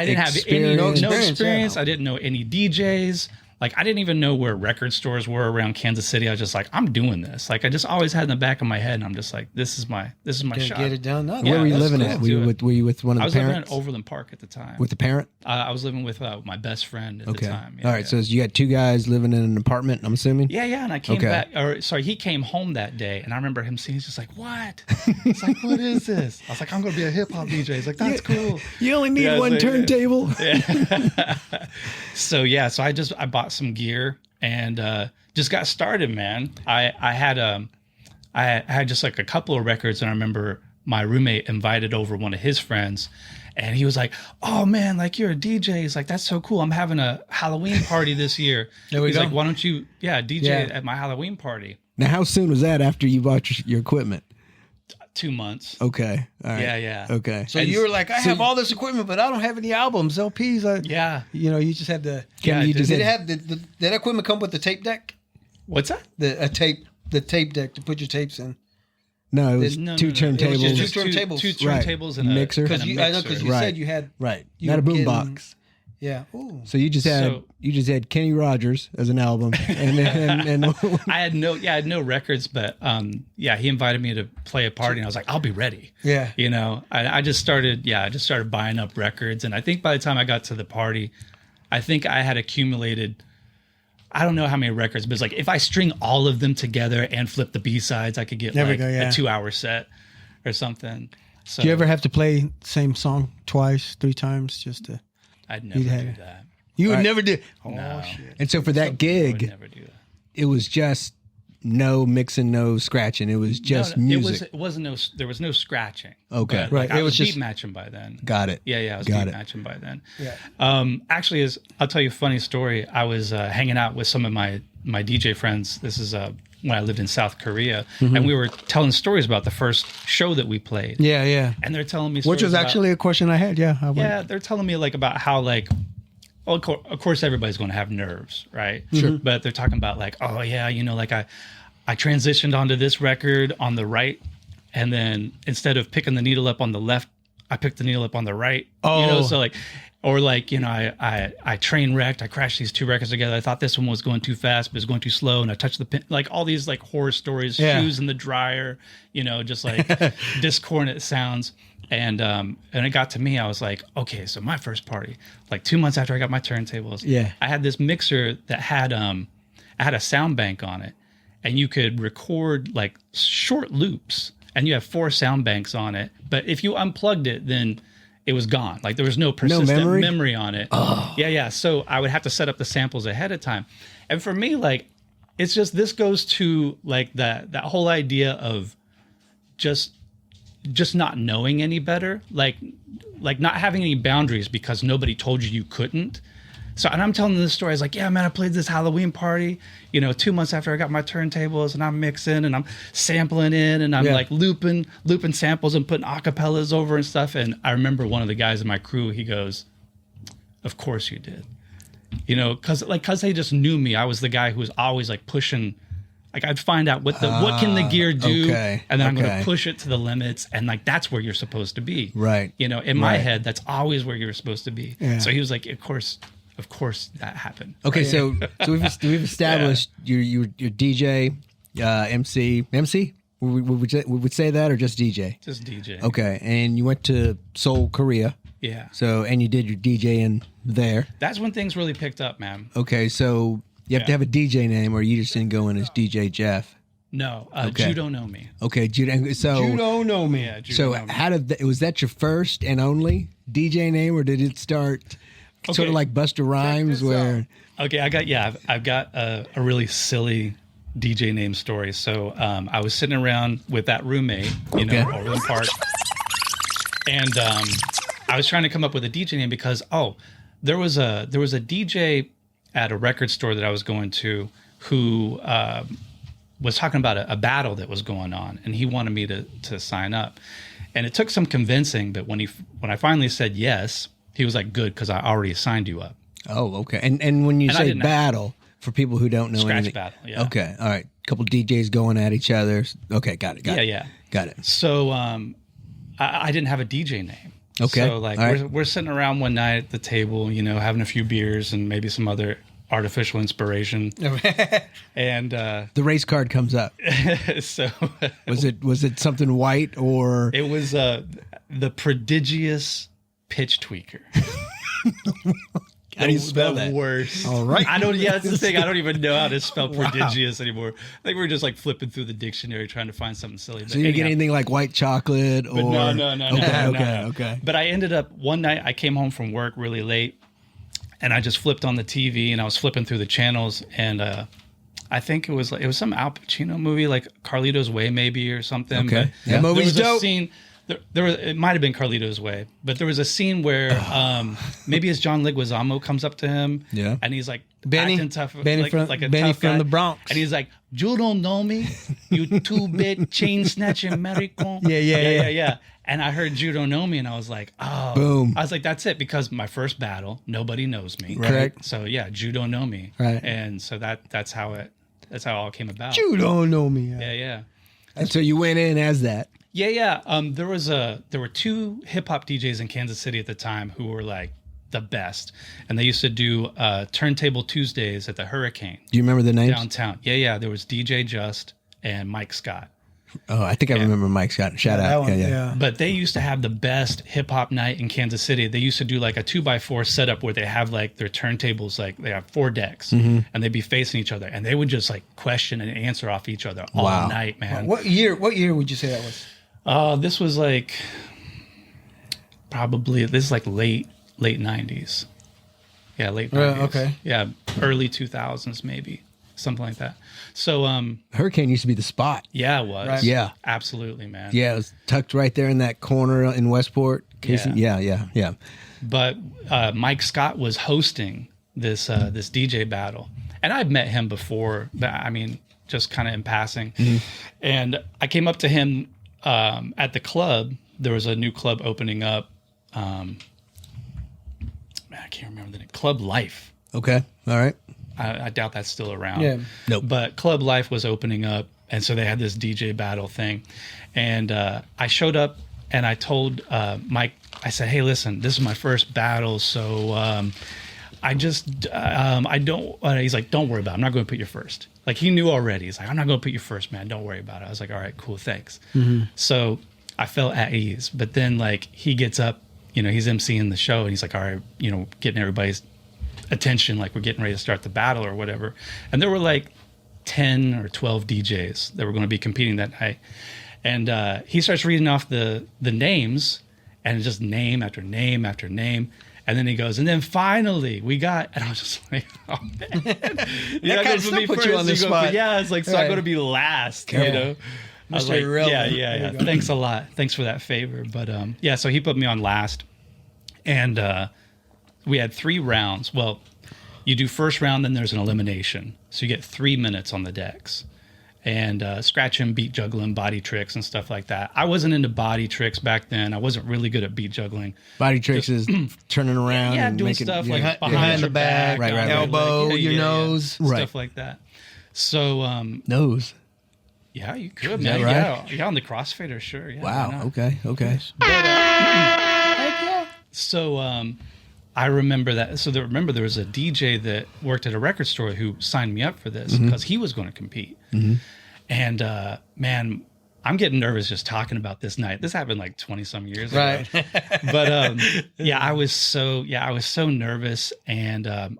didn't have any experience. I didn't know any DJs. Like I didn't even know where record stores were around Kansas City. I was just like, I'm doing this. Like I just always had in the back of my head, and I'm just like, this is my shot. Get it done. No, Where were you that's living cool. at? Were you with one of I the was living parents? in Overland Park at the time. With the parent? I was living with my best friend at the time. All right. So you had two guys living in an apartment, I'm assuming? Yeah. And I came back, he came home that day, and I remember him saying, he's just like, what? It's like, what is this? I was like, I'm going to be a hip hop DJ. He's like, that's cool. You only need one turntable. So I bought some gear and just got started, man. I had just like a couple of records, and I remember my roommate invited over one of his friends, and he was like, "Oh man, like you're a DJ." He's like, "That's so cool. I'm having a Halloween party this year." He's like, "Why don't you, DJ at my Halloween party?" Now, how soon was that after you bought your equipment? 2 months. Okay. All right. Yeah. Okay. So you were like, I have all this equipment, but I don't have any albums, LPs. You just had to. Did that equipment come with the tape deck? What's that? The tape deck to put your tapes in. No, it was two turntables. It was just two turntables. Two turntables and a mixer. Because you said you had not a boom box. Yeah. Ooh. So you just had Kenny Rogers as an album, and I had no records, but he invited me to play a party, and I was like, I'll be ready. Yeah. I just started buying up records, and I think by the time I got to the party, I think I had accumulated, I don't know how many records, but it's like if I string all of them together and flip the B-sides, I could get a 2-hour set or something. So Do you ever have to play same song twice, 3 times just to? I'd never do that. You would never do. Oh No. shit! and so for that I would gig, never do that. it was just no mixing, no scratching. It was just music. There was no scratching. Okay. But, Right. I It was was beat just- matching by then. Got it. Yeah, I was Got beat it. matching by then. Yeah. Actually, I'll tell you a funny story. I was hanging out with some of my DJ friends. This is when I lived in South Korea, and we were telling stories about the first show that we played. Yeah. And they're telling me stories Which was about- actually a question I had. Yeah. they're telling me like about how like, well, of course everybody's going to have nerves, right? Sure. But they're talking about like, oh yeah, like I transitioned onto this record on the right, and then instead of picking the needle up on the left I picked the needle up on the right. Oh. You know, so like, or like, you know, I train wrecked. I crashed these two records together. I thought this one was going too fast, but it was going too slow. And I touched the pin, like all these like horror stories, shoes in the dryer, you know, just like discordant sounds. And it got to me, I was like, okay, so my first party, like 2 months after I got my turntables, I had this mixer that had, I had a sound bank on it, and you could record like short loops, and you have 4 sound banks on it. But if you unplugged it, then it was gone. Like there was no persistent memory on it. Oh. Yeah. So I would have to set up the samples ahead of time. And for me, like, it's just, this goes to like that whole idea of just not knowing any better, like not having any boundaries because nobody told you couldn't. So, and I'm telling this story, I was like, yeah, man, I played this Halloween party, you know, 2 months after I got my turntables, and I'm mixing and I'm sampling in, and I'm like looping samples and putting acapellas over and stuff. And I remember one of the guys in my crew, he goes, of course you did. You know, cause they just knew me. I was the guy who was always like pushing. Like I'd find out what can the gear do, and then I'm going to push it to the limits, and like that's where you're supposed to be, right? You know, in my head, that's always where you're supposed to be. Yeah. So he was like, of course, that happened. Okay, so we've established you're DJ, MC. Would say that, or just DJ? Just DJ. Okay, and you went to Seoul, Korea. Yeah. So, and you did your DJing there. That's when things really picked up, man. Okay, so you have to have a DJ name, or you just didn't go in as DJ Jeff? No, Judonomi. Okay, Judonomi. Yeah, Judonomi. So how did was that your first and only DJ name, or did it start sort of like Busta Rhymes where? Okay, I've got a really silly DJ name story. So I was sitting around with that roommate, you know, over in Park, and I was trying to come up with a DJ name because there was a DJ at a record store that I was going to who was talking about a battle that was going on, and he wanted me to sign up. And it took some convincing, but when I finally said yes, he was like, good, because I already signed you up. Oh, okay. And when you say battle, for people who don't know Scratch anything. battle, yeah. Okay, all right. A couple DJs going at each other. Okay, got it. Yeah. Got it. So I didn't have a DJ name. Okay. So like we're sitting around one night at the table, you know, having a few beers and maybe some other artificial inspiration. And the race card comes up. So was it something white, or it was the prodigious pitch tweaker. How do you spell that? Worst. All right. That's the thing. I don't even know how to spell prodigious anymore. I think we're just like flipping through the dictionary trying to find something silly. So you didn't get anything like white chocolate or? But no. Okay. But I ended up one night. I came home from work really late, and I just flipped on the TV, and I was flipping through the channels, and I think it was some Al Pacino movie, like Carlito's Way, maybe, or something. Okay. But That movie's there was dope. a scene. It might have been Carlito's Way, but there was a scene where maybe it's John Leguizamo comes up to him, and he's like acting tough, Benny from the Bronx, and he's like, "You don't know me, you two-bit chain snatching American." Yeah. And I heard Judonomi, and I was like, "Oh, boom!" I was like, "That's it," because my first battle, nobody knows me, right? So yeah, Judonomi, right? And so that's how it all came about. Judonomi, yeah. And so you went in as that. Yeah. There were 2 hip hop DJs in Kansas City at the time who were like the best, and they used to do Turntable Tuesdays at the Hurricane. Do you remember the names? Downtown? Yeah. There was DJ Just and Mike Scott. Oh, I think I remember Mike Scott. Shout out. Yeah. But they used to have the best hip hop night in Kansas City. They used to do like a 2x4 setup where they have like their turntables, like they have 4 decks, and they'd be facing each other, and they would just like question and answer off each other all night, man. What year would you say that was? This was like like late 90s. Yeah, late 90s. Okay. Yeah, early 2000s maybe. Something like that. So Hurricane used to be the spot. Yeah, it was. Right. Yeah. Absolutely, man. Yeah, it was tucked right there in that corner in Westport. Yeah. But Mike Scott was hosting this DJ battle. And I've met him before, but I mean, just kind of in passing. And I came up to him at the club. There was a new club opening up. I can't remember the name. Club Life. Okay. All right. I doubt that's still around. Yeah. Nope. But Club Life was opening up, and so they had this DJ battle thing. And I showed up and I told Mike, I said, hey, listen, this is my first battle, so I don't. He's like, don't worry about it. I'm not going to put you first. Like, he knew already. He's like, I'm not going to put you first, man. Don't worry about it. I was like, all right, cool, thanks. So I felt at ease. But then, like, he gets up, he's emceeing the show, and he's like, all right, getting everybody's attention, like we're getting ready to start the battle or whatever. And there were like 10 or 12 DJs that were going to be competing that night. And he starts reading off the names, and just name after name after name. And then he goes, and then finally we got, and I was just like, oh man. You're not going to put me first. You on the spot. Yeah, it's like, so I'm going to be last, I was like, yeah. Thanks a lot. Thanks for that favor. But so he put me on last. And we had 3 rounds. Well, you do first round, then there's an elimination. So you get 3 minutes on the decks. And scratching, beat juggling, body tricks, and stuff like that. I wasn't into body tricks back then. I wasn't really good at beat juggling. Body tricks is turning around. Yeah, and doing making, stuff yeah, like behind the back, right, elbow, your nose. stuff like that. So nose. Yeah, you could, Is man. that right? Yeah, on the CrossFitter, sure. Yeah, Wow. why not? Okay. But, so I remember that. So remember there was a DJ that worked at a record store who signed me up for this because he was going to compete. And man, I'm getting nervous just talking about this night. This happened like 20 some years ago. But I was so nervous. And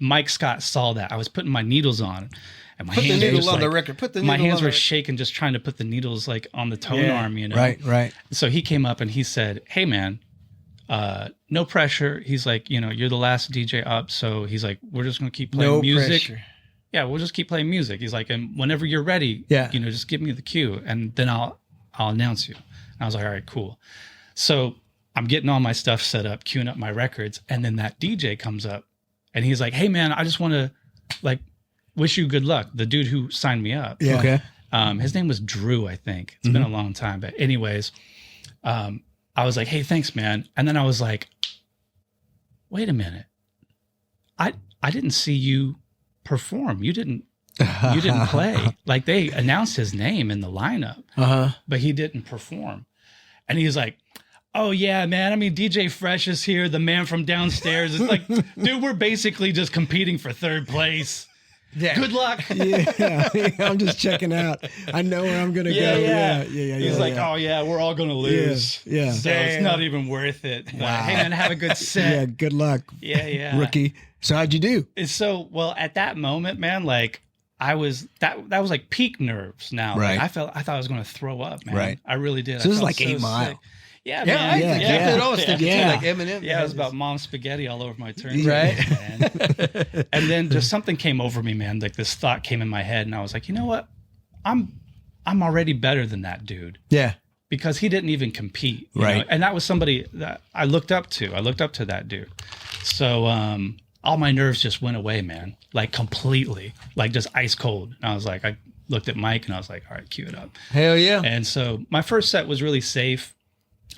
Mike Scott saw that I was putting my needles on. And my Put the hands needle were on the record. Put the my needle hands on were the shaking, just trying to put the needles like on the tone arm, Right. So he came up and he said, "Hey, man, no pressure." He's like, you're the last DJ up, so he's like, we're just gonna keep playing music. Pressure. Yeah, we'll just keep playing music. He's like, and whenever you're ready, just give me the cue, and then I'll announce you. And I was like, all right, cool. So I'm getting all my stuff set up, queuing up my records, and then that DJ comes up, and he's like, "Hey, man, I just want to like wish you good luck." The dude who signed me up. Yeah. Okay. His name was Drew, I think. It's been a long time, but anyways, I was like, "Hey, thanks, man." And then I was like, "Wait a minute, I didn't see you perform. You didn't play." Like, they announced his name in the lineup, but he didn't perform. And he's like, "Oh yeah, man. I mean, DJ Fresh is here, the man from downstairs." It's like, dude, we're basically just competing for third place. Yeah. Good luck. Yeah, I'm just checking out. I know where I'm gonna go. Yeah. He's like, "Oh yeah, we're all gonna lose." Yeah. So it's not even worth it. Wow. Hey man, have a good set. Yeah, good luck. Yeah. Rookie. So how'd you do? So well, at that moment, man, like I was that was like peak nerves now. Right. Like, I thought I was gonna throw up, man. Right. I really did. So this is felt like 8 Mile. Sick. Yeah, man. Exactly. I was thinking too, like Eminem. Yeah, it was about mom's spaghetti all over my turntable. Right. Man. And then just something came over me, man. Like this thought came in my head, and I was like, you know what? I'm already better than that dude. Yeah. Because he didn't even compete. You Right. know? And that was somebody that I looked up to. I looked up to that dude. So all my nerves just went away, man. Like completely. Like just ice cold. And I was like, I looked at Mike and I was like, all right, cue it up. Hell yeah. And so my first set was really safe.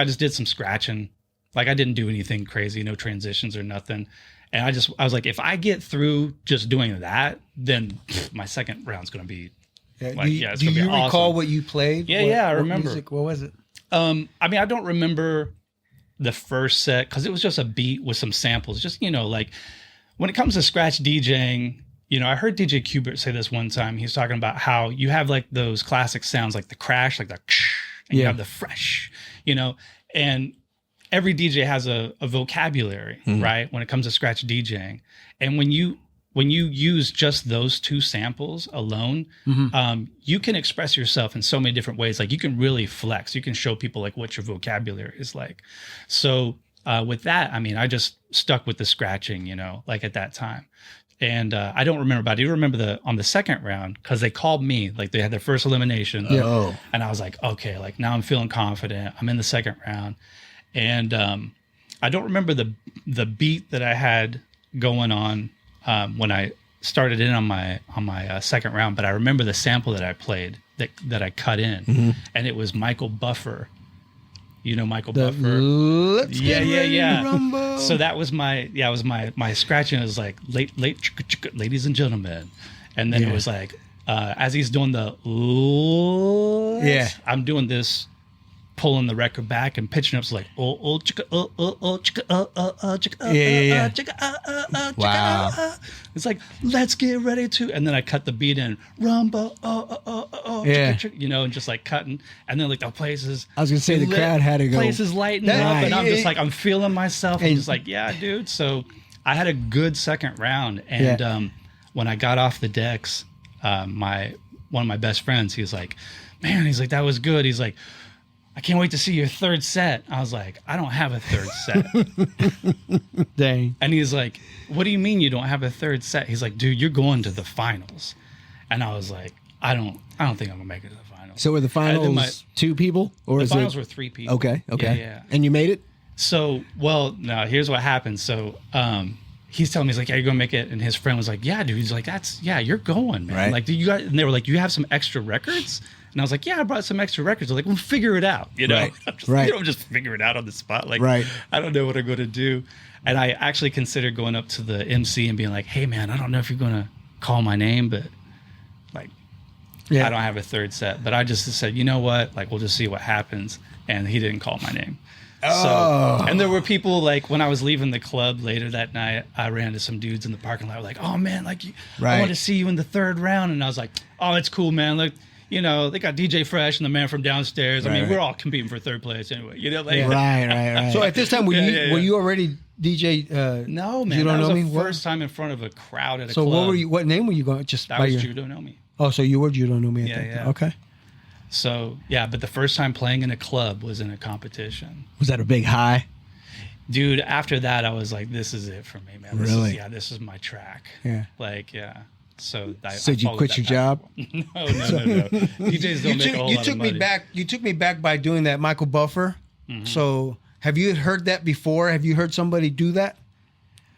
I just did some scratching. Like I didn't do anything crazy, no transitions or nothing. And I was like, if I get through just doing that, then my second round's going to be like, it's do going to be you recall awesome. what you played? Yeah, I what remember. Music, what was it? I mean, I don't remember the first set because it was just a beat with some samples. Just, like when it comes to scratch DJing, I heard DJ Qbert say this one time. He was talking about how you have like those classic sounds like the crash, like the and you have the fresh, and every DJ has a vocabulary, right? When it comes to scratch DJing. And when you use just those 2 samples alone, you can express yourself in so many different ways. Like you can really flex. You can show people like what your vocabulary is like. So with that, I mean, I just stuck with the scratching, like at that time. And I don't remember, but I do remember on the second round because they called me, like they had their first elimination. Oh. And I was like, okay, like now I'm feeling confident. I'm in the second round. And I don't remember the beat that I had going on when I started in on my second round, but I remember the sample that I played that I cut in, and it was Michael Buffer. Michael Buffer. Let's get ready to rumble. So that was my scratching. It was like ladies and gentlemen, and then it was like as he's doing the I'm doing this pulling the record back and pitching up. So like, chicka, chicka, chicka, Yeah. chicka, Wow. chicka. It's like, let's get ready to, and then I cut the beat in, rumba, Yeah. chicka, chicka, you know, and just like cutting, and then like the places. I was gonna say the crowd had to go. Places lighting That- up, and I'm just Right. like, I'm feeling myself. I'm just like, yeah, dude. So I had a good second round, and when I got off the decks, one of my best friends, he was like, man, he's like, that was good. He's like, I can't wait to see your third set. I was like, I don't have a third set. Dang. And he's like, what do you mean you don't have a third set? He's like, dude, you're going to the finals. And I was like, I don't think I'm gonna make it to the finals. So were the finals And then 2 people, or the is finals it? were 3 people. Okay. Yeah. And you made it. So, well, no, here's what happened. So, he's telling me, he's like, yeah, you're gonna make it. And his friend was like, yeah, dude. He's like, you're going, man. Right. Like, do you got, and they were like, you have some extra records? And I was like, yeah, I brought some extra records. They're like, we'll figure it out. You know, Right. I'm just, Right. You don't just figure it out on the spot. Like, Right. I don't know what I'm going to do. And I actually considered going up to the MC and being like, hey, man, I don't know if you're going to call my name, but like, Yeah. I don't have a third set. But I just said, you know what? Like, we'll just see what happens. And he didn't call my name. Oh. So, and there were people like when I was leaving the club later that night, I ran to some dudes in the parking lot like, oh man, like I Right. want to see you in the third round. And I was like, oh, it's cool, man. Like, you know, they got DJ Fresh and the man from downstairs. I mean, Right. we're all competing for third place anyway. You know, like Right. So at this time, were you already DJ? no, man, You that don't was know the me? What? first time in front of a crowd at a So club. what were you? What name were you going? Just That by was your. Judonomi. Oh, so you were Judonomi at Yeah, that yeah. time. Okay. So yeah, but the first time playing in a club was in a competition. Was that a big high? Dude, after that, I was like, this is it for me, man. Really? This is my track. Yeah. Like, yeah. So So did you quit your job? no. DJs don't make a whole You lot took of me money. back. You took me back by doing that Michael Buffer. Mm-hmm. So have you heard that before? Have you heard somebody do that?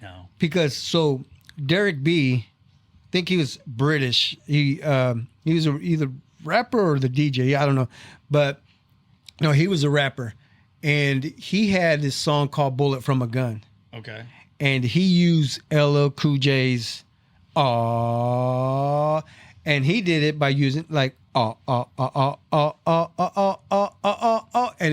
No. Because so Derek B, I think he was British. He was either rapper or the DJ. I don't know, but no, he was a rapper, and he had this song called "Bullet from a Gun," Okay. and he used LL Cool J's "Aww," and he did it by using like and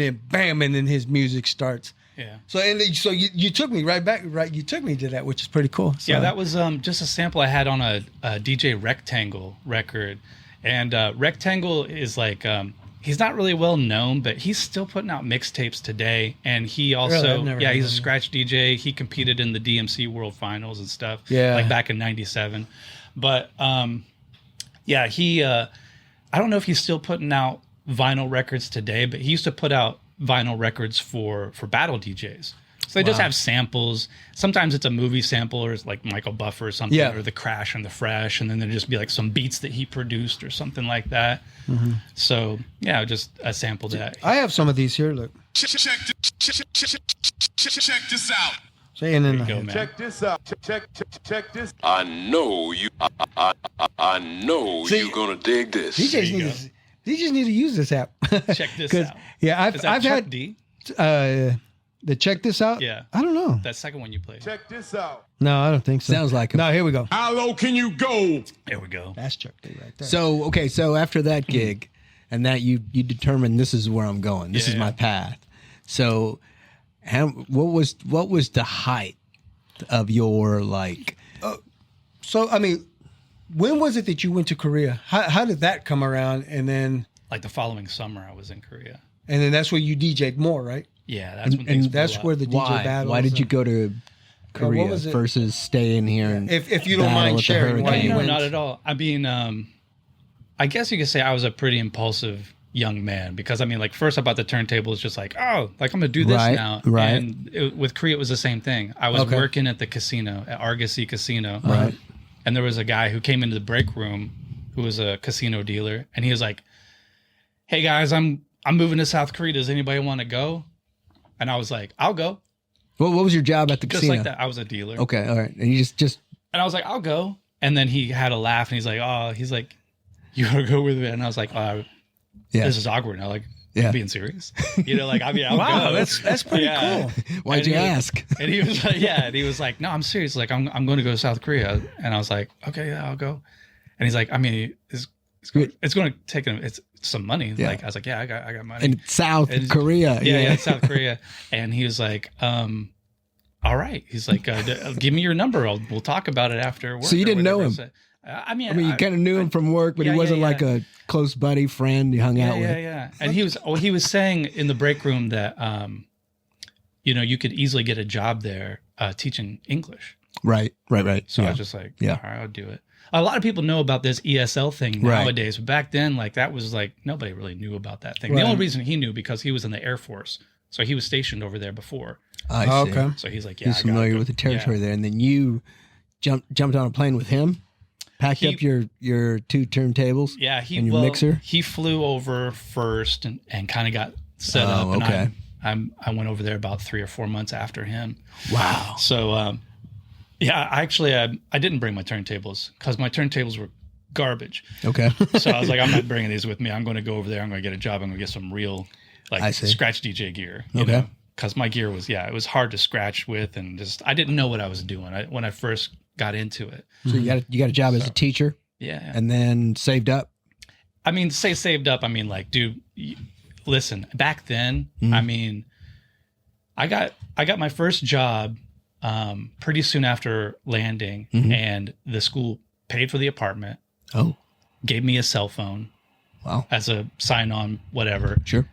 then bam, and then his music starts. Yeah. So so you took me right back, right? You took me to that, which is pretty cool. So, Yeah, that was just a sample I had on a DJ Rectangle record. And Rectangle is like, he's not really well known, but he's still putting out mixtapes today. And he Really? also, I've never yeah, heard he's a of him. scratch DJ. He competed in the DMC World Finals and stuff. Yeah. Like back in 97. But yeah, he, I don't know if he's still putting out vinyl records today, but he used to put out vinyl records for battle DJs. So they just have samples. Sometimes it's a movie sample or it's like Michael Buffer or something, Yeah. or The Crash and the Fresh, and then there'd just be like some beats that he produced or something like that. So yeah, just a sample that. I have some of these here. Look, Check this out. saying in Go, the man. Check this out. Check this. I know you. I know See, you're gonna dig this. DJs you need to use this app. Check this 'Cause, out. Yeah, Is that I've Chuck had D? the check this out. Yeah. I don't know. That second one you played. Check this out. No, I don't think so. Sounds like him. No, here we go. How low can you go? There we go. That's Chuck D right there. So okay, so after that gig, and that you determined this is where I'm going. This is Yeah. my path. So, what was the height of your like? So I mean, when was it that you went to Korea? How did that come around? And then Like the following summer, I was in Korea. that's where you DJ'd more, right? Yeah, that's when things blew That's up. where the DJ Why? battles. Why did you and- go to Korea was it? versus staying here? And If you don't battle mind with the sharing, why hurricane? you No, went? not at all. I mean, I guess you could say I was a pretty impulsive young man because I mean, like first I bought the turntable, it's just like, oh, like I'm gonna do this Right, now. right. And with Korea, it was the same thing. I was Okay. working at the casino, at Argosy Casino, Right. and there was a guy who came into the break room who was a casino dealer, and he was like, "Hey guys, I'm moving to South Korea. Does anybody want to go?" And I was like, "I'll go." What was your job at the Just casino? like that. I was a dealer. Okay, all right. And you just And I was like, I'll go. And then he had a laugh and he's like, you want to go with me? And I was like, yeah. this is awkward. Now, like, Yeah. I'm being serious. You know, like, I mean, I'll Wow, go. that's pretty Yeah. cool. Why'd And you he- ask? And he was like, yeah. And he was like, no, I'm serious. Like, I'm going to go to South Korea. And I was like, okay, yeah, I'll go. And he's like, I mean, is it's going to take it's some money. Yeah. Like I was like, yeah, I got money. In South Korea. Yeah, South Korea. And he was like, all right. He's like, give me your number. We'll talk about it after work. So you didn't know him? So, I mean, you kind of knew him from work, but he wasn't like a close buddy friend you hung out with. Yeah. And he was saying in the break room that, you could easily get a job there teaching English. Right. So I was just like, all right, I'll do it. A lot of people know about this ESL thing nowadays, but back then, like that was like nobody really knew about that thing. The only reason he knew because he was in the Air Force, so he was stationed over there before. I see. Okay. So he's like, he's familiar with the territory there, and then you jumped on a plane with him, packed up your 2 turntables, and your mixer. He flew over first and kind of got set up. Okay. And I went over there about 3 or 4 months after him. Wow. So I didn't bring my turntables because my turntables were garbage. Okay. So I was like, I'm not bringing these with me. I'm going to go over there. I'm going to get a job. I'm going to get some real scratch DJ gear. Okay. Because my gear was, it was hard to scratch with, and just I didn't know what I was doing when I first got into it. So you got a job as a teacher. Yeah. And then saved up. I mean, say saved up. I mean, like, dude, listen. Back then, I mean, I got my first job pretty soon after landing, and the school paid for the apartment. Oh, gave me a cell phone. Wow. As a sign-on, whatever. Sure.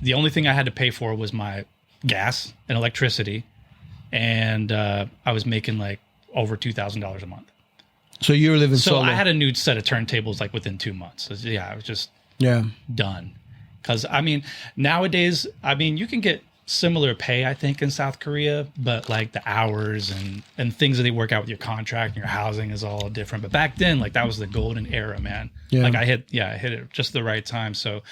The only thing I had to pay for was my gas and electricity, and I was making like over $2,000 a month. So you were living solo. So I had a new set of turntables like within 2 months. So, I was just done. Because I mean, nowadays, you can get similar pay, I think, in South Korea, but like the hours and things that they work out with your contract and your housing is all different. But back then, like that was the golden era, man. Yeah. Like I hit it just the right time. So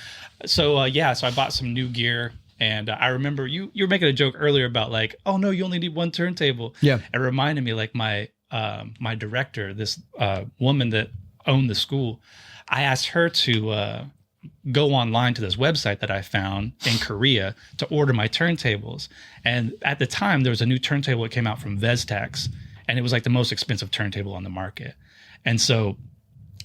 I bought some new gear, and I remember you were making a joke earlier about like, oh no, you only need 1 turntable. Yeah. It reminded me like my director, this woman that owned the school, I asked her to go online to this website that I found in Korea to order my turntables. And at the time, there was a new turntable that came out from Vestax, and it was like the most expensive turntable on the market. And so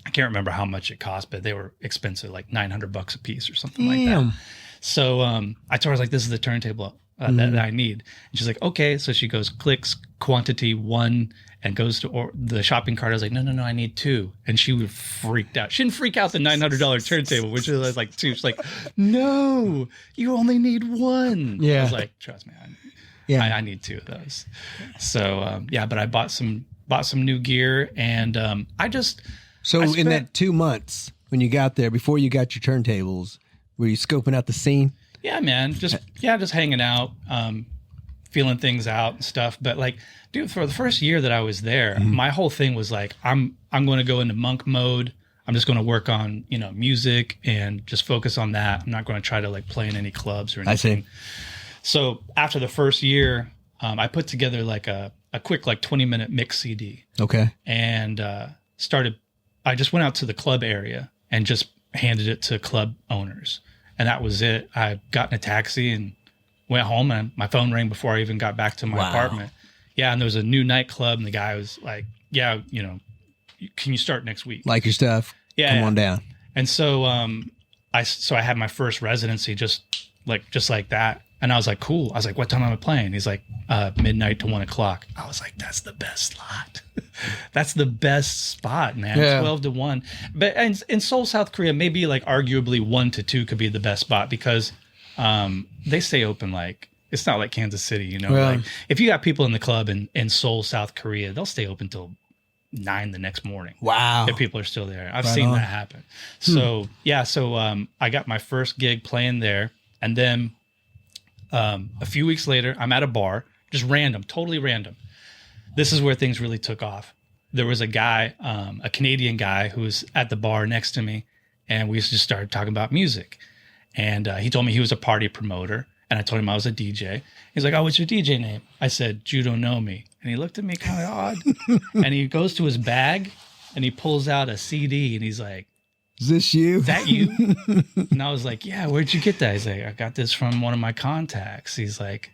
I can't remember how much it cost, but they were expensive, like $900 a piece or something like that. So I told her, I was like, this is the turntable that I need. And she's like, okay. So she goes, clicks quantity 1 and goes to the shopping cart. I was like, no, I need 2. And she was freaked out. She didn't freak out the $900 turntable, which is like 2. She's like, no, you only need 1. Yeah. I was like, trust me, I need 2 of those. So but I bought some new gear, and in that 2 months when you got there, before you got your turntables, were you scoping out the scene? Yeah, man. Just hanging out, feeling things out and stuff. But like, dude, for the first year that I was there, my whole thing was like, I'm going to go into monk mode. I'm just going to work on, music and just focus on that. I'm not going to try to like play in any clubs or anything. I see. So after the first year, I put together like a quick like 20-minute mix CD. Okay. And I just went out to the club area and just handed it to club owners. And that was it. I got in a taxi and went home, and my phone rang before I even got back to my apartment. Yeah, and there was a new nightclub, and the guy was like, yeah, can you start next week? Like your stuff. Yeah. Come on down. And so I had my first residency just like that. And I was like, cool. I was like, what time am I playing? He's like, midnight to 1 o'clock. I was like, that's the best slot. That's the best spot, man. Yeah. 12 to 1. But in Seoul, South Korea, maybe like arguably 1 to 2 could be the best spot because they stay open like, it's not like Kansas City, like if you got people in the club in Seoul, South Korea, they'll stay open till 9 the next morning. Wow. If people are still there. I've seen that happen. So I got my first gig playing there, and then a few weeks later, I'm at a bar, just random, totally random. This is where things really took off. There was a guy, a Canadian guy who was at the bar next to me, and we just started talking about music. And he told me he was a party promoter, and I told him I was a DJ. He's like, oh, what's your DJ name? I said, Judonomi. And he looked at me kind of odd. And he goes to his bag, and he pulls out a CD, and he's like, is this you? Is that you? And I was like, yeah, where'd you get that? He's like, I got this from one of my contacts. He's like,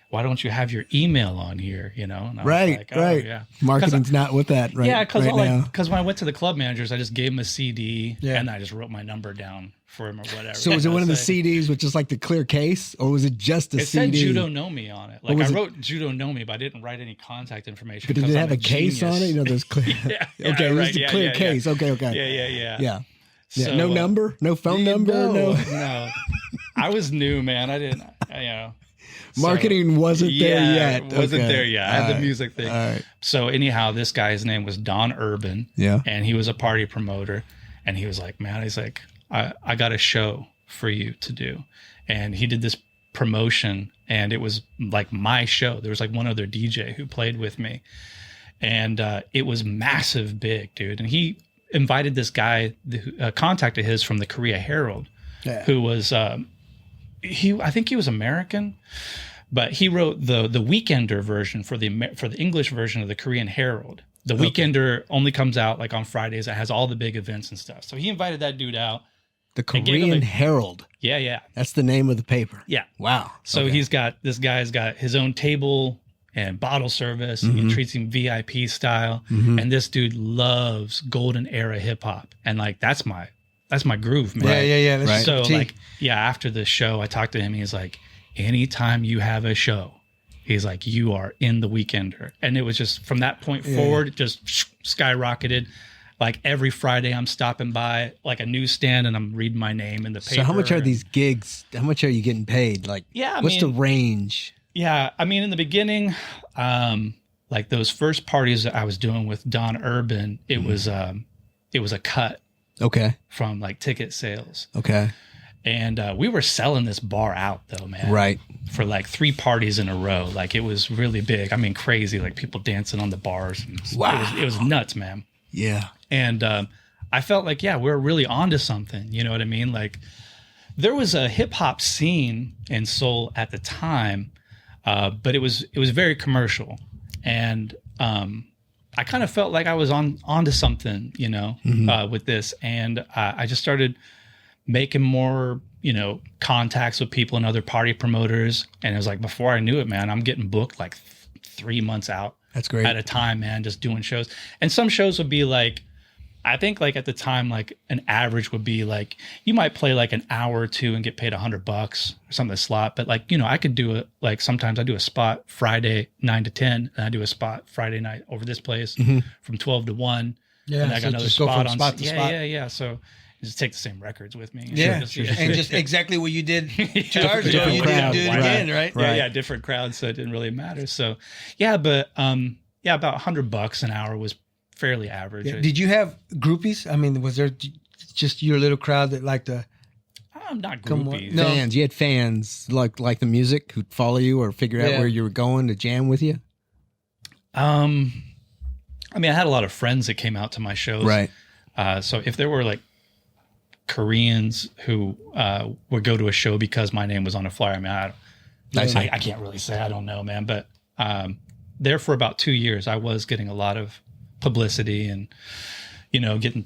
why don't you have your email on here? You know, and I was Right, like, oh, right. yeah. Marketing's not with that, right? Yeah, because right now. when I went to the club managers, I just gave them a CD Yeah. and I just wrote my number down for him or whatever. So was it one of the So CDs with just like the clear case, or was it just a It said CD? Judonomi on it. Like was I it- wrote Judonomi, but I didn't write any contact information. But did because it I'm have a case on it? genius. You know, those clear. Yeah, yeah, okay, it was right, the yeah, clear yeah, case. yeah. Okay, okay. Yeah. Yeah. So, No number, no phone number, no. no. I was new, man. I didn't, So, Marketing wasn't there yet. It wasn't Okay. there yet. I had All the right. music thing. All right. So anyhow, this guy's name was Don Urban. Yeah. And he was a party promoter. And he was like, man, he's like, I got a show for you to do. And he did this promotion and it was like my show. There was like one other DJ who played with me. And it was massive big, dude. And he invited this guy, a contact of his from the Korea Herald, who was, I think he was American, but he wrote the Weekender version for the English version of the Korean Herald. The Weekender only comes out like on Fridays. It has all the big events and stuff. So he invited that dude out. The And gave him Korean a- Herald. Yeah. That's the name of the paper. Yeah. Wow. So Okay. this guy's got his own table and bottle service. And he treats him VIP style. And this dude loves golden era hip hop. And like, that's my groove, man. Yeah. That's Right. So T. like, yeah, after the show, I talked to him. He's like, anytime you have a show, he's like, you are in the Weekender. And it was just from that point forward, it just skyrocketed. Like every Friday I'm stopping by like a newsstand and I'm reading my name in the paper. So how much are these gigs? How much are you getting paid? Like, Yeah, I what's the mean- range? Yeah, I mean, in the beginning, like those first parties that I was doing with Don Urban, it was a cut Okay. from like ticket sales. Okay. And we were selling this bar out though, man. Right. For like 3 parties in a row. Like it was really big. I mean, crazy. Like people dancing on the bars. And Wow. It was nuts, man. Yeah. And I felt like, yeah, we're really onto something. You know what I mean? Like there was a hip hop scene in Seoul at the time, but it was very commercial. And I kind of felt like I was onto something, you know, with this. And I just started making more, you know, contacts with people and other party promoters. And it was like, before I knew it, man, I'm getting booked like 3 months out. That's great. At a time, man, just doing shows. And some shows would be like, I think like at the time, like an average would be like, you might play like an hour or two and get paid $100 or something a slot. But like, you know, I could do it. Like sometimes I do a spot Friday 9 to 10 and I do a spot Friday night over this place from 12 to 1. Yeah, And I got so another just go spot from on. spot to spot. Yeah. So I just take the same records with me. Yeah, Just- and just exactly what you did 2 hours ago, different you crowd. didn't do it Right. again, right? Yeah, different crowds, so it didn't really matter. So, yeah, but about $100 an hour was fairly average. Yeah. Did you have groupies? I mean, was there just your little crowd that liked to? I'm not Come on. groupies. No. Fans. You had fans like the music who'd follow you or figure out Yeah. where you were going to jam with you. I mean, I had a lot of friends that came out to my shows. Right. So if there were like Koreans who would go to a show because my name was on a flyer, I mean, I can't really say. I don't know, man. But there for about 2 years, I was getting a lot of publicity and, you know, getting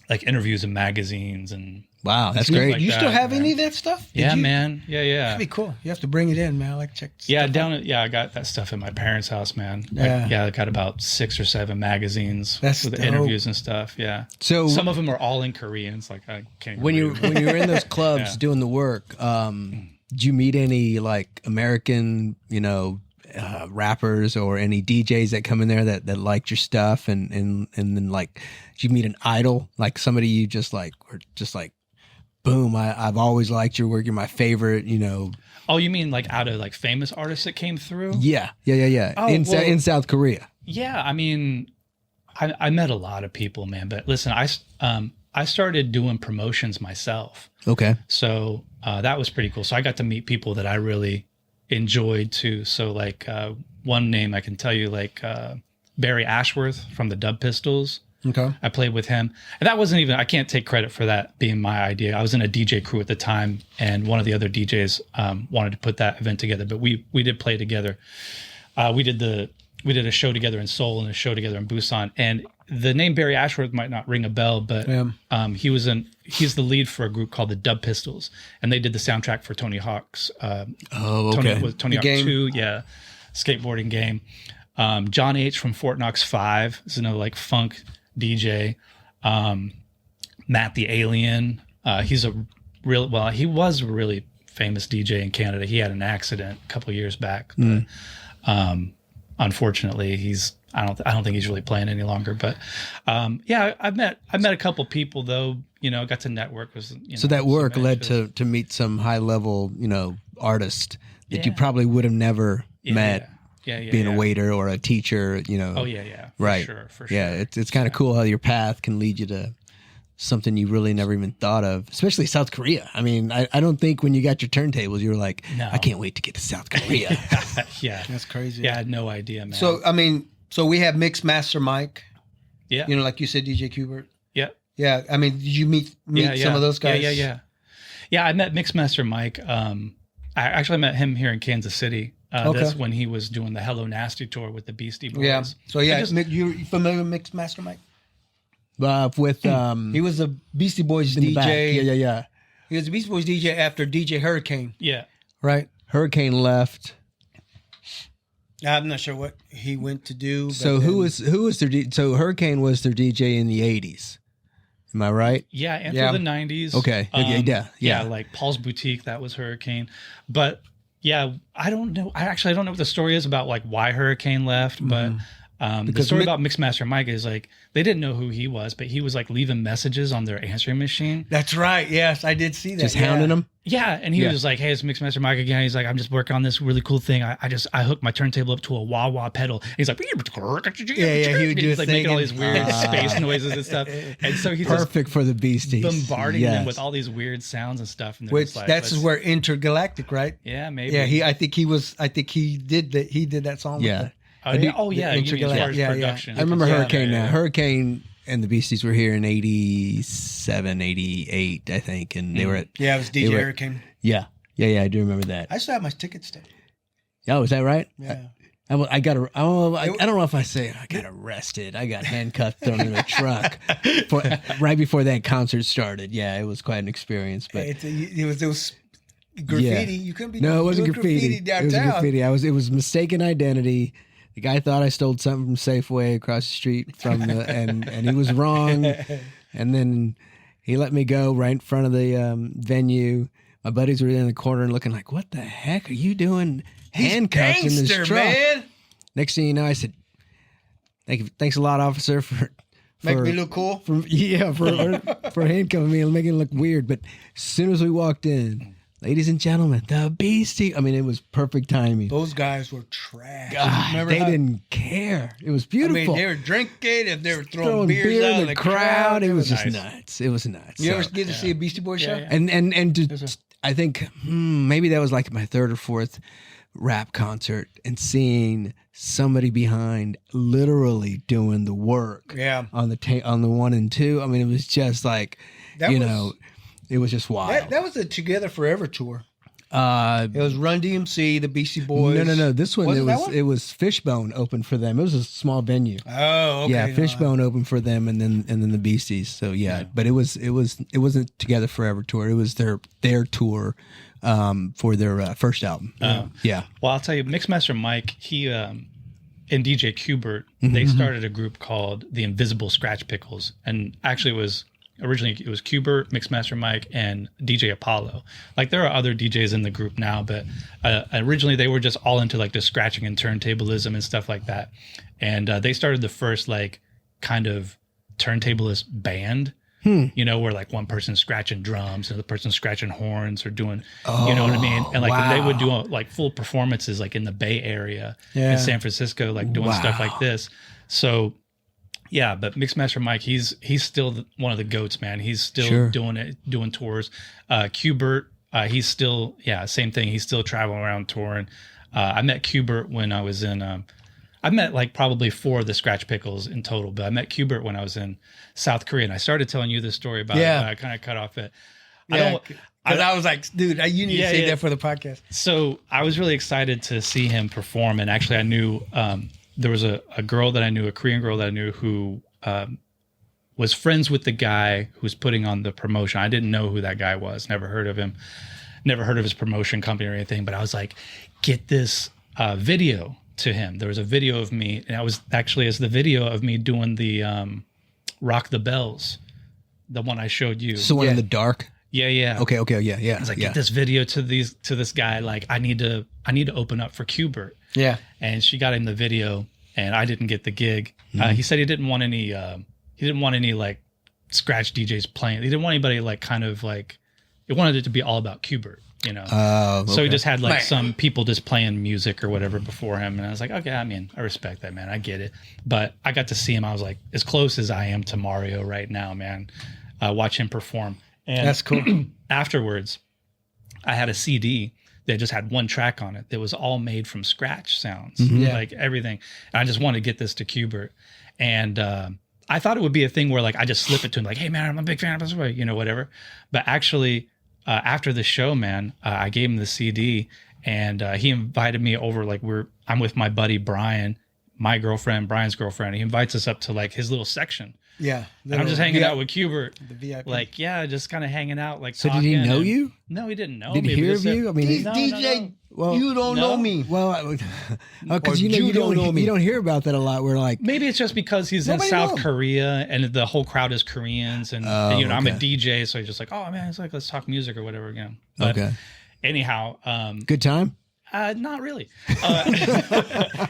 like interviews in magazines and Wow, that's Stuff great. like You that, still have man. any of that stuff? Did yeah, you? man. Yeah. That'd be cool. You have to bring it in, man. I like to check. Yeah, stuff down out. at, yeah, I got that stuff at my parents' house, man. Yeah. I got about 6 or 7 magazines That's with dope. interviews and stuff. Yeah. So Some of them are all in Koreans. Like I can't. when you read them. when you were in those clubs Yeah. doing the work, did you meet any like American, you know, rappers or any DJs that come in there that liked your stuff and then like did you meet an idol, like somebody you just like were just like, boom, I've always liked your work, you're my favorite, you know? Oh, you mean like out of like famous artists that came through? Yeah. Oh, in well- in South Korea. Yeah, I mean, I met a lot of people, man. But listen, I started doing promotions myself, Okay. so that was pretty cool. So I got to meet people that I really enjoyed too. So like one name I can tell you, like Barry Ashworth from the Dub Pistols. Okay. I played with him, and that wasn't even. I can't take credit for that being my idea. I was in a DJ crew at the time, and one of the other DJs wanted to put that event together. But we did play together. We did the we did a show together in Seoul and a show together in Busan. And the name Barry Ashworth might not ring a bell, but he's the lead for a group called the Dub Pistols, and they did the soundtrack for Tony Hawk's Tony Hawk 2, skateboarding game. John H from Fort Knox 5 is another like funk DJ. Matt the Alien, he was a really famous DJ in Canada. He had an accident a couple years back, but unfortunately, I don't think he's really playing any longer. But I've met a couple people though. Got to network with. So that work led to meet some high level artists that you probably would have never met. Being a waiter or a teacher, Oh yeah. Right. For sure. Yeah, it's kind of cool how your path can lead you to something you really never even thought of, especially South Korea. I mean, I don't think when you got your turntables, you were like, I can't wait to get to South Korea. Yeah. That's crazy. Yeah, I had no idea, man. So we have Mixed Master Mike. Yeah. Like you said, DJ Kubert. Yeah. Yeah. I mean, did you meet some of those guys? Yeah, I met Mixmaster Mike. I met him here in Kansas City. That's when he was doing the Hello Nasty tour with the Beastie Boys. Yeah. So you familiar with Mixed Master Mike? He was a Beastie Boys DJ. Yeah. He was a Beastie Boys DJ after DJ Hurricane. Yeah. Right? Hurricane left. I'm not sure what he went to do. So who was their so Hurricane was their DJ in the 80s. Am I right? Yeah, and through the 90s. Okay. Yeah. Like Paul's Boutique, that was Hurricane. But yeah, I don't know. I don't know what the story is about like why Hurricane left, but the story about Mixmaster Mike is like they didn't know who he was, but he was like leaving messages on their answering machine. That's right. Yes, I did see that. Just hounding them. Yeah, and he was just like, "Hey, it's Mixmaster Mike again." He's like, "I'm just working on this really cool thing. I hooked my turntable up to a wah wah pedal." He's like, he would do he's like making all these weird space noises and stuff. And so he's perfect just for the Beasties, bombarding them with all these weird sounds and stuff. And which that's where Intergalactic, right? Yeah, maybe. Yeah, I think he did that. He did that song. Yeah. With production. I remember Hurricane now. Hurricane and the Beasties were here in 87, 88, I think. And they were at... Yeah, it was DJ Hurricane. Yeah, I do remember that. I still have my ticket stub. Oh, is that right? Yeah. I don't know if I say I got arrested. I got handcuffed, thrown in a truck right before that concert started. Yeah, it was quite an experience. But it was graffiti. Yeah. You couldn't be it wasn't graffiti downtown. It was graffiti. It was mistaken identity. The guy thought I stole something from Safeway across the street from and he was wrong. And then he let me go right in front of the venue. My buddies were in the corner and looking like, "What the heck are you doing handcuffed in this truck?" Man. Next thing you know, I said, "Thanks a lot, officer, for make me look cool." For handcuffing me and making it look weird. But as soon as we walked in, ladies and gentlemen, the Beastie. I mean, it was perfect timing. Those guys were trash. God, they didn't care. It was beautiful. I mean, they were drinking and they were throwing beers out in the crowd. It was just nice. Nuts. It was nuts. You ever get to see a Beastie Boys show? And I think maybe that was like my third or fourth rap concert, and seeing somebody behind literally doing the work. Yeah. On the 1 and 2. I mean, it was just like it was just wild. That was a Together Forever tour. It was Run DMC, the Beastie Boys. No. This one it was Fishbone open for them. It was a small venue. Oh, okay. Yeah, Fishbone open for them, and then the Beasties. So yeah. But it wasn't Together Forever tour. It was their tour for their first album. Yeah. Well, I'll tell you, Mixmaster Mike, he and DJ Kubert, they started a group called the Invisible Scratch Pickles, and actually originally it was Kubert, Mixmaster Mike, and DJ Apollo. Like there are other DJs in the group now, but originally they were just all into like the scratching and turntablism and stuff like that. And they started the first like kind of turntablist band, where like one person's scratching drums and the person's scratching horns or doing, you know what I mean? And like they would do like full performances like in the Bay Area in San Francisco, like doing stuff like this. So yeah, but Mixmaster Mike, he's still one of the goats, man. He's still doing tours. Kubert, he's still, same thing. He's still traveling around touring. I met Kubert when I was in, I met like probably 4 of the Scratch Pickles in total, but I met Kubert when I was in South Korea. And I started telling you this story about it, but I kind of cut off it. I was like, dude, you need to say that for the podcast. So I was really excited to see him perform. And actually I knew, there was a girl that I knew, a Korean girl that I knew who was friends with the guy who was putting on the promotion. I didn't know who that guy was, never heard of him, never heard of his promotion company or anything, but I was like, get this video to him. There was a video of me, and I was actually as the video of me doing the Rock the Bells, the one I showed you. So one in the dark. Yeah. Okay. Yeah. I was like, get this video to this guy. Like, I need to open up for Qbert. Yeah. And she got him the video, and I didn't get the gig. He said he didn't want any like scratch DJs playing. He didn't want anybody like kind of like, he wanted it to be all about Qbert, you know. Okay. So he just had like some people just playing music or whatever before him, and I was like, okay, I mean, I respect that, man. I get it. But I got to see him. I was like, as close as I am to Mario right now, man. Watch him perform. And That's cool. Afterwards, I had a CD that just had one track on it that was all made from scratch sounds, like everything. And I just wanted to get this to Qbert. And I thought it would be a thing where like I just slip it to him, like, hey, man, I'm a big fan of this, you know, whatever. But actually, after the show, man, I gave him the CD, and he invited me over. Like I'm with my buddy Brian, my girlfriend, Brian's girlfriend. He invites us up to like his little section. Yeah. And I'm just hanging out with Qbert. The VIP. Like, yeah, just kind of hanging out. Like, So did he know you? No, he didn't know Did me. he hear Just of you? I mean, No, DJ, Well, you don't know me. well, because Or you don't know me. you don't hear about that a lot. We're like, Maybe it's just because he's Nobody in South knows. Korea and the whole crowd is Koreans, and you know, I'm a okay. DJ, so he's just like, oh man, it's like, let's talk music or whatever again. But okay, anyhow, good time. not really. Yeah,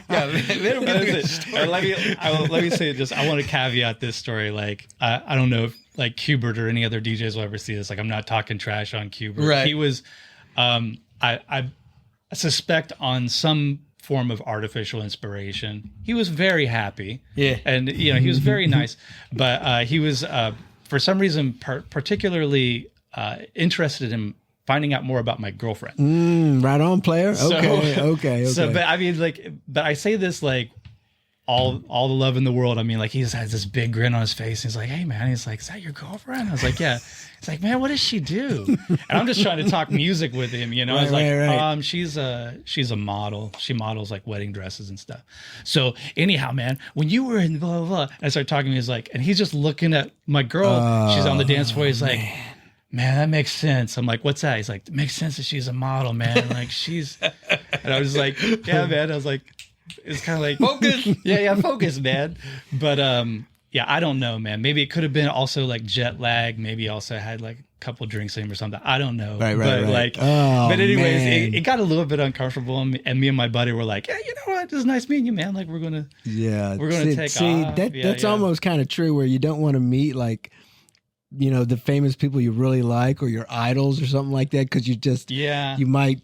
let him get the story. Let me say this. I want to caveat this story. Like, I don't know if like Qbert or any other DJs will ever see this. Like, I'm not talking trash on Qbert. Right. He was, I suspect on some form of artificial inspiration. He was very happy. Yeah. And, you know, he was very nice, but he was, for some reason, particularly interested in finding out more about my girlfriend. Right on, player. Okay. So, but I mean, like, but I say this like all the love in the world. I mean, like, he just has this big grin on his face. He's like, hey man, he's like, is that your girlfriend? I was like, yeah. He's like, man, what does she do? And I'm just trying to talk music with him, you know. I was like, right. she's a model. She models like wedding dresses and stuff. So anyhow, man, when you were in blah blah blah, and I started talking to him, he's like, and he's just looking at my girl. She's on the dance floor. He's like, man, that makes sense. I'm like, what's that? He's like, it makes sense that she's a model, man. Like, she's, and I was like, yeah, man. I was like, it's kind of like Focus. Yeah, focus, man. But yeah, I don't know, man. Maybe it could have been also like jet lag. Maybe also had like a couple drinks in him or something. I don't know. Right. Like, Oh, but anyways, man. it got a little bit uncomfortable, and me and my buddy were like, yeah, you know what? It was nice meeting you, man. Like, we're gonna take see, off. That's almost kind of true. Where you don't want to meet like, you know, the famous people you really like or your idols or something like that, because you might,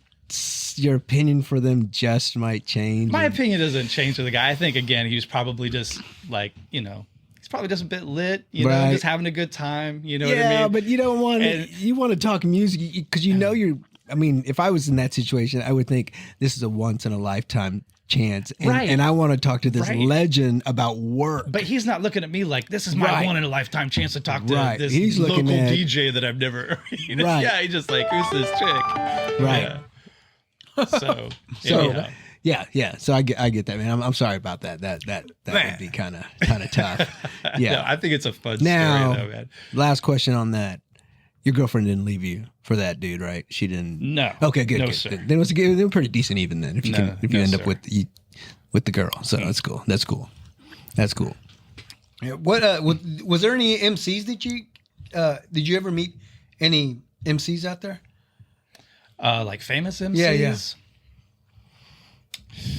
your opinion for them just might change. My opinion doesn't change with the guy. I think, again, he was probably just like, you know, he's probably just a bit lit, you know, just having a good time. You know what I mean? Yeah, but you don't want you want to talk music because you know you're. I mean, if I was in that situation, I would think this is a once in a lifetime chance, and I want to talk to this legend about work. But he's not looking at me like this is my one in a lifetime chance to talk to this He's local at, DJ that I've never. You know? Yeah, he's just like, who's this chick? Right. Yeah. So yeah. So I get that, man. I'm sorry about that. That would be kind of tough. Yeah, no, I think it's a fun story, though, man. Last question on that. Your girlfriend didn't leave you for that dude, right? She didn't. No. Okay, good. No, good. sir. Then they were pretty decent even then. If you end up with the girl, so that's cool. That's cool. Yeah, what was there any MCs that you did you ever meet any MCs out there? Like famous MCs? Yeah.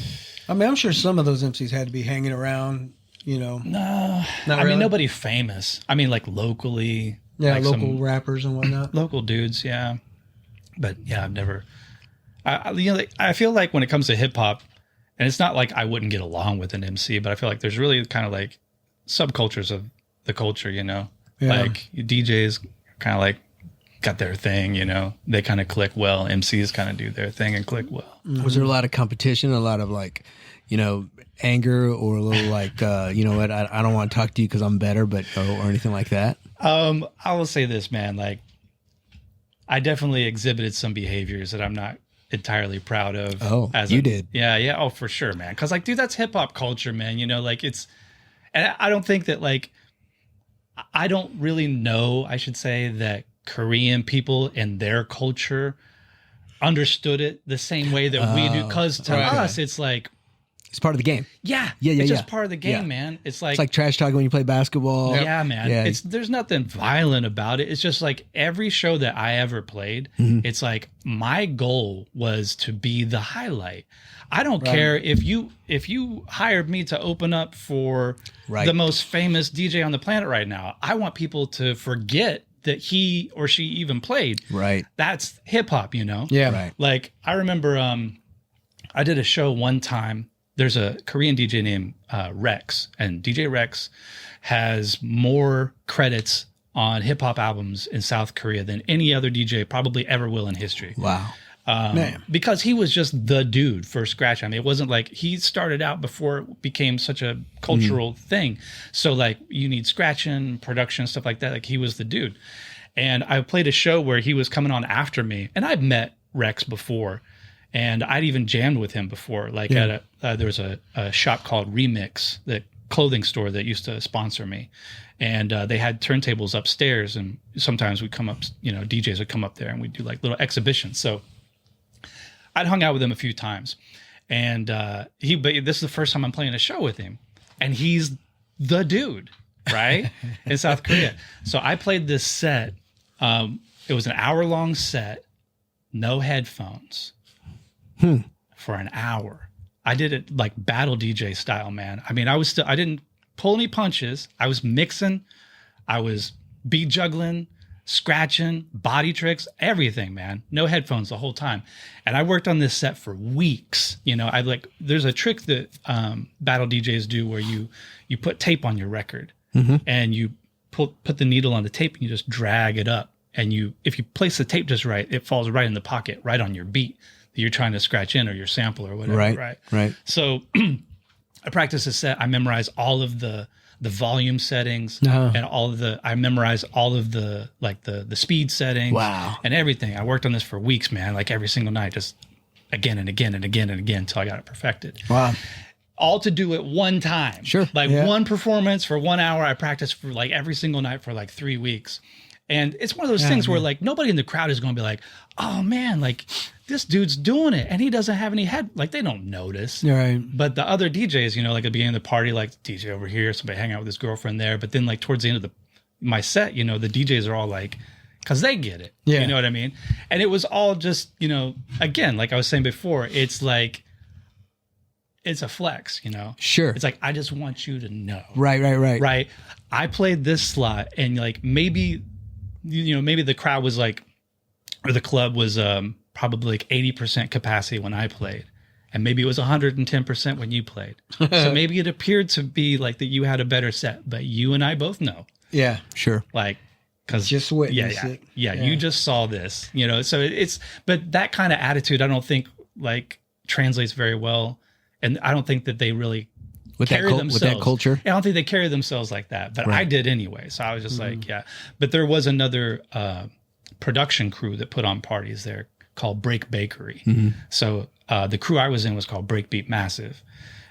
I mean, I'm sure some of those MCs had to be hanging around, you know. No, Not I really? mean, nobody famous. I mean, like locally. Yeah, like local rappers and whatnot. Local dudes, yeah. But yeah, I've never. I feel like when it comes to hip hop, and it's not like I wouldn't get along with an MC, but I feel like there's really kind of like subcultures of the culture, you know. Yeah. Like DJs kind of like got their thing, you know. They kind of click well. MCs kind of do their thing and click well. Was there a lot of competition? A lot of like, you know, anger or a little like, you know what? I don't want to talk to you because I'm better, but or anything like that. I will say this, man. Like, I definitely exhibited some behaviors that I'm not entirely proud of. Oh, you did. Yeah. Oh, for sure, man. Because like, dude, that's hip hop culture, man. You know, like and I don't think that like, I don't really know, I should say, that Korean people and their culture understood it the same way that we do. Because to us, it's like, it's part of the game. yeah, Yeah, it's just part of the game, man. It's like trash talking when you play basketball. yeah, man. Yeah. There's nothing violent about it. It's just like every show that I ever played, it's like my goal was to be the highlight. I don't care if you hired me to open up for the most famous DJ on the planet right now. I want people to forget that he or she even played. Right. That's hip hop, you know? Yeah. Right. Like I remember I did a show one time. There's a Korean DJ named Rex, and DJ Rex has more credits on hip hop albums in South Korea than any other DJ probably ever will in history. Wow. Because he was just the dude for scratch. I mean, it wasn't like he started out before it became such a cultural thing. So like you need scratching, production, stuff like that. Like he was the dude. And I played a show where he was coming on after me, and I'd met Rex before. And I'd even jammed with him before, like at there was a shop called Remix, the clothing store that used to sponsor me. And they had turntables upstairs, and sometimes we'd come up, you know, DJs would come up there and we'd do like little exhibitions. So I'd hung out with him a few times, and but this is the first time I'm playing a show with him, and he's the dude, right? In South Korea. So I played this set. It was an hour-long set, no headphones. For an hour. I did it like battle DJ style, man. I mean, I didn't pull any punches. I was mixing, I was beat juggling, scratching, body tricks, everything, man. No headphones the whole time. And I worked on this set for weeks. You know, there's a trick that battle DJs do where you put tape on your record and you put the needle on the tape and you just drag it up. And if you place the tape just right, it falls right in the pocket, right on your beat that you're trying to scratch in, or your sample or whatever. Right. So I practiced a set. I memorized all of the volume settings and I memorized all of the speed settings. Wow. And everything. I worked on this for weeks, man, like every single night, just again and again and again and again until I got it perfected. Wow. All to do it one time. Sure. Like one performance for 1 hour. I practiced for like every single night for like 3 weeks. And it's one of those things where like nobody in the crowd is going to be like, oh man, like this dude's doing it and he doesn't have any head. Like they don't notice. Right. But the other DJs, you know, like at the beginning of the party, like DJ over here, somebody hang out with his girlfriend there. But then like towards the end of my set, you know, the DJs are all like, because they get it. Yeah. You know what I mean? And it was all just, you know, again, like I was saying before, it's like, it's a flex, you know? Sure. It's like, I just want you to know. Right. I played this slot and like maybe, you know, maybe the crowd was like, or the club was probably like 80% capacity when I played. And maybe it was 110% when you played. So maybe it appeared to be like that you had a better set, but you and I both know. Yeah. Sure. Like, because Just witness it. Yeah, you just saw this, you know, so but that kind of attitude, I don't think like translates very well. And I don't think that they really With carry that themselves. with that culture. I don't think they carry themselves like that, but I did anyway. So I was just like, yeah. But there was another production crew that put on parties there called Break Bakery. So the crew I was in was called Breakbeat Massive,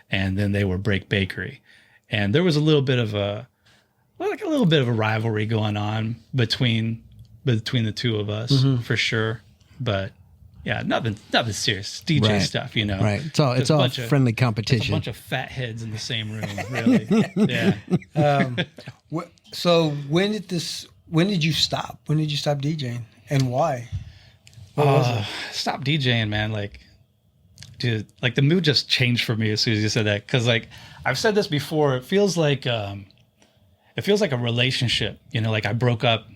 and then they were Break Bakery, and there was a little bit of a rivalry going on between the two of us for sure. But yeah, nothing serious. DJ stuff, you know. Right. It's all friendly competition. It's a bunch of fat heads in the same room, really. Yeah. So when did you stop? When did you stop DJing, and why? What was it? Stop DJing, man. Like, dude, like the mood just changed for me as soon as you said that. Because like I've said this before, it feels like a relationship. You know, like I broke up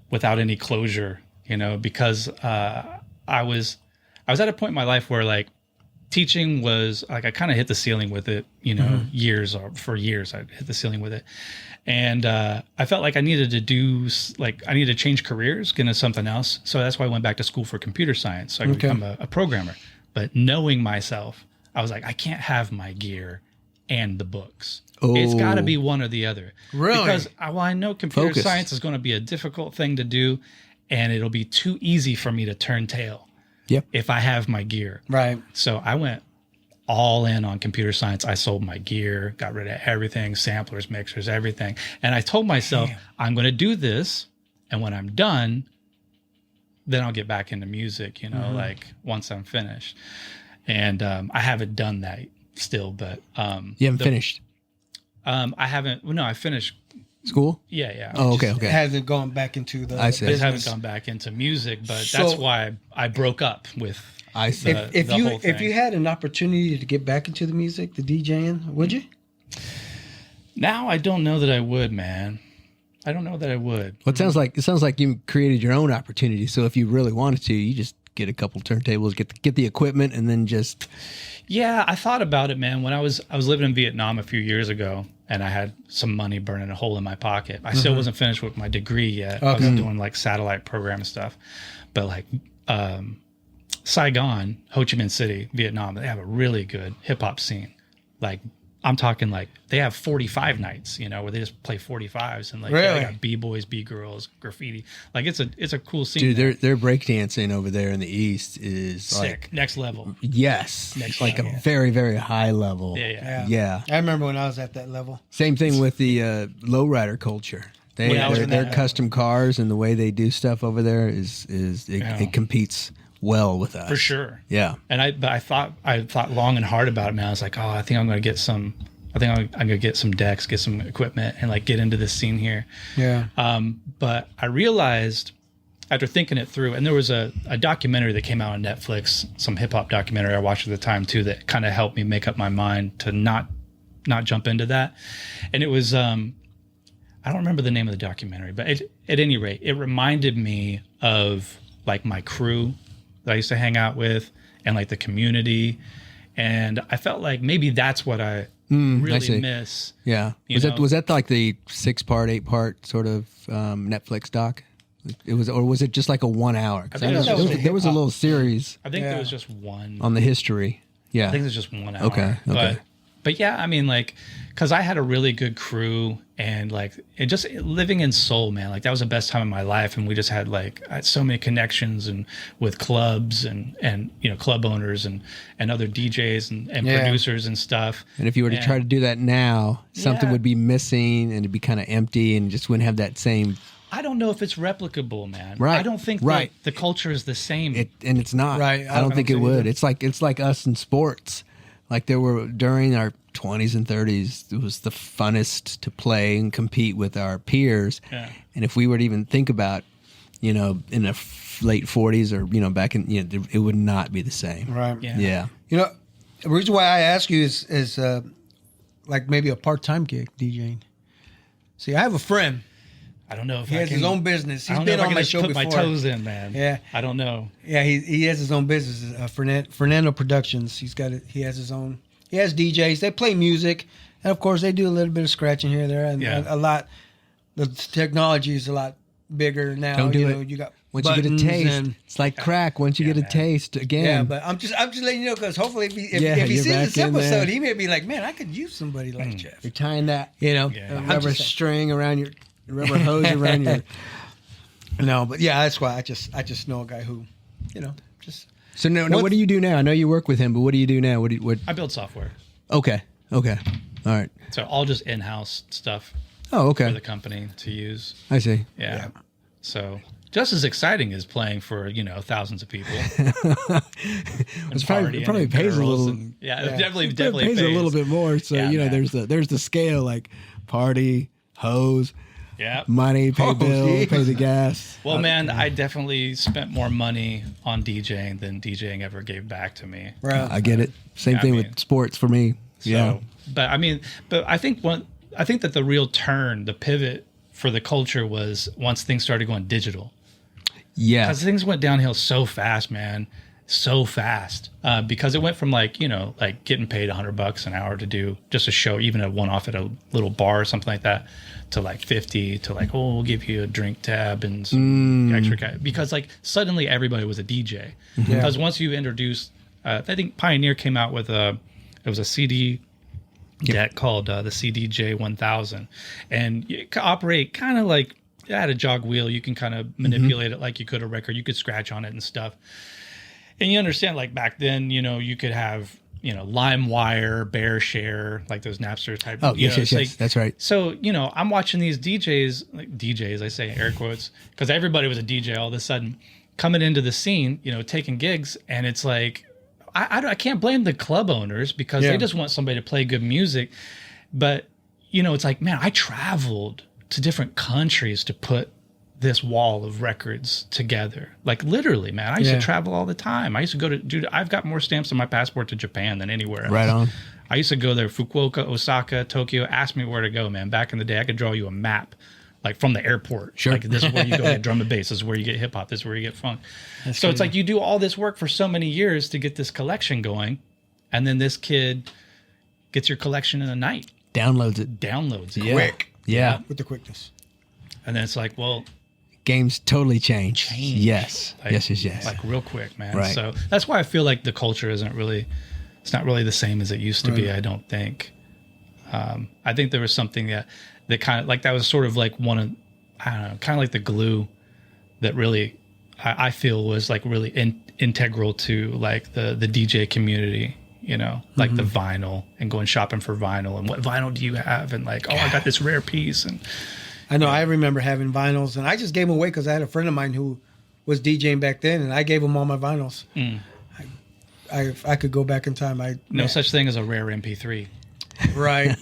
without any closure. You know, because I was at a point in my life where like teaching was like, I kind of hit the ceiling with it, you know, for years I hit the ceiling with it. And I felt like I needed to change careers, get into something else. So that's why I went back to school for computer science. So I could become a programmer. But knowing myself, I was like, I can't have my gear and the books. Oh. It's got to be one or the other. Really? Because I know computer science is going to be a difficult thing to do, and it'll be too easy for me to turn tail. Yep. if I have my gear. Right. So I went all in on computer science. I sold my gear, got rid of everything, samplers, mixers, everything. And I told myself, I'm going to do this. And when I'm done, then I'll get back into music, you know, like once I'm finished. And I haven't done that still, but You haven't finished I haven't. Well, no, I finished. school? Yeah. Oh, okay, It okay. hasn't gone back into the I see. I haven't business. gone back into music, but So- that's why I broke up with. I see. If the you whole thing. if you had an opportunity to get back into the music, the DJing, would you? Now I don't know that I would, man. I don't know that I would. Well, it sounds like you created your own opportunity. So if you really wanted to, you just get a couple turntables, get the equipment, and then just Yeah, I thought about it, man. When I was living in Vietnam a few years ago, and I had some money burning a hole in my pocket. I still wasn't finished with my degree yet. I was doing like satellite program stuff, but like Saigon, Ho Chi Minh City, Vietnam, they have a really good hip hop scene. Like I'm talking like they have 45 nights, you know, where they just play 45s and like Really? they got b-boys, b-girls, graffiti. Like it's a cool scene. dude, there. their breakdancing over there in the East is Sick. like Next level. yes, Next like level. a very very high level. Yeah. Yeah. I remember when I was at that level. Same thing with the lowrider culture. When I was in Their that- custom cars and the way they do stuff over there it competes well with us For sure. Yeah. And I thought long and hard about it, man. I was like, oh, I think I'm gonna get some decks, get some equipment, and like get into this scene here. Yeah. But I realized after thinking it through, and there was a documentary that came out on Netflix, some hip hop documentary I watched at the time too, that kind of helped me make up my mind to not jump into that. And it was I don't remember the name of the documentary, but at any rate, it reminded me of like my crew that I used to hang out with and like the community. And I felt like maybe that's what I really see. miss. Yeah. You know? Was that like the 6-part, 8-part sort of Netflix doc? It was, or was it just like a 1 hour? 'Cause I think I know that was there was a little series I think Yeah. there was just one. on the history. Yeah. I think it's just 1 hour. Okay. But yeah, I mean, like, because I had a really good crew and like it just living in Seoul, man, like that was the best time of my life. And we just had like I had so many connections and with clubs and you know club owners and other DJs and Yeah. producers and stuff. And if you were to try to do that now, something Yeah. would be missing and it'd be kind of empty and just wouldn't have that same. I don't know if it's replicable, man. Right. I don't think Right. the culture is the same. And it's not. Right. I don't think it so would. either. It's like us in sports. Like there were during our 20s and 30s, it was the funnest to play and compete with our peers. Yeah. And if we were to even think about, you know, in the late 40s or you know back in, you know, it would not be the same. Right. Yeah. You know, the reason why I ask you is like maybe a part-time gig DJing. See, I have a friend. I don't know if He I has can, his own business. I He's don't know been if I on can my just show put before. my toes in, man. Yeah. I don't know. Yeah, he has his own business. Fernando Productions. He has his own. He has DJs. They play music, and of course they do a little bit of scratching here and there, and Yeah. a lot. The technology is a lot bigger now. Don't do you it. know, you got Once you get a buttons taste, and- it's like crack. Once you get a man. taste again. yeah, but I'm just letting you know because hopefully if he Yeah, sees you're this back in there. episode, he may be like, man, I could use somebody like Jeff. you're tying that You know, Yeah. I'm rubber just- string around your rubber hose around your. No, but yeah, that's why I just know a guy who, you know, just So no, what do you do now? I know you work with him, but what do you do now? What? I build software. Okay. All right. So all just in-house stuff Oh, for the okay. company to use. I see. Yeah. So just as exciting as playing for, you know, thousands of people. It's probably partying pays and a little. girls and- yeah, it Yeah. definitely pays a little bit more. So Yeah, you know, man. there's the scale like party, hose, Yeah. money, pay Oh, bill, geez. pay the gas. Well, man, I definitely spent more money on DJing than DJing ever gave back to me. right. I get it. Same Yeah, I thing mean- with sports for me. So, Yeah. but I think that the real turn, the pivot for the culture was once things started going digital. Yeah. Because things went downhill so fast, man, so fast. Because it went from like, you know, like getting paid $100 an hour to do just a show, even a one-off at a little bar or something like that, to like 50, to like, oh, we'll give you a drink tab and some extra because like suddenly everybody was a DJ. Because once you introduced, I think Pioneer came out with it was a CD deck called the CDJ 1000, and you could operate kind of like it had a jog wheel. You can kind of manipulate it like you could a record. You could scratch on it and stuff. And you understand, like back then, you know, you could have, you know, LimeWire, BearShare, like those Napster type. Oh, you know, yes. like- That's right. So, you know, I'm watching these DJs, I say air quotes, because everybody was a DJ all of a sudden coming into the scene, you know, taking gigs. And it's like, I can't blame the club owners because they just want somebody to play good music. But, you know, it's like, man, I traveled to different countries to put this wall of records together. Like literally, man, I used to travel all the time. I used to go to, dude, I've got more stamps on my passport to Japan than anywhere else. Right on. I used to go there, Fukuoka, Osaka, Tokyo. Ask me where to go, man. Back in the day, I could draw you a map, like from the airport. Sure. Like this is where you go get drum and bass. This is where you get hip hop. This is where you get funk. So it's like you do all this work for so many years to get this collection going, and then this kid gets your collection in a night. Downloads it. Downloads it. Yeah. Quick. Yeah. With the quickness. And then it's like, well, Games totally changed. Changed. Yes. Like, Yes. like real quick, man. Right. So that's why I feel like the culture isn't really, it's not really the same as it used to be. I don't think. I think there was something that kind of like, that was sort of like one of, I don't know, kind of like the glue that really, I feel was like really integral to like the DJ community, you know, like the vinyl and going shopping for vinyl and what vinyl do you have? And like, oh, I got this rare piece. And I know. I remember having vinyls, and I just gave them away because I had a friend of mine who was DJing back then, and I gave him all my vinyls. I could go back in time. no such thing as a rare MP3. Right.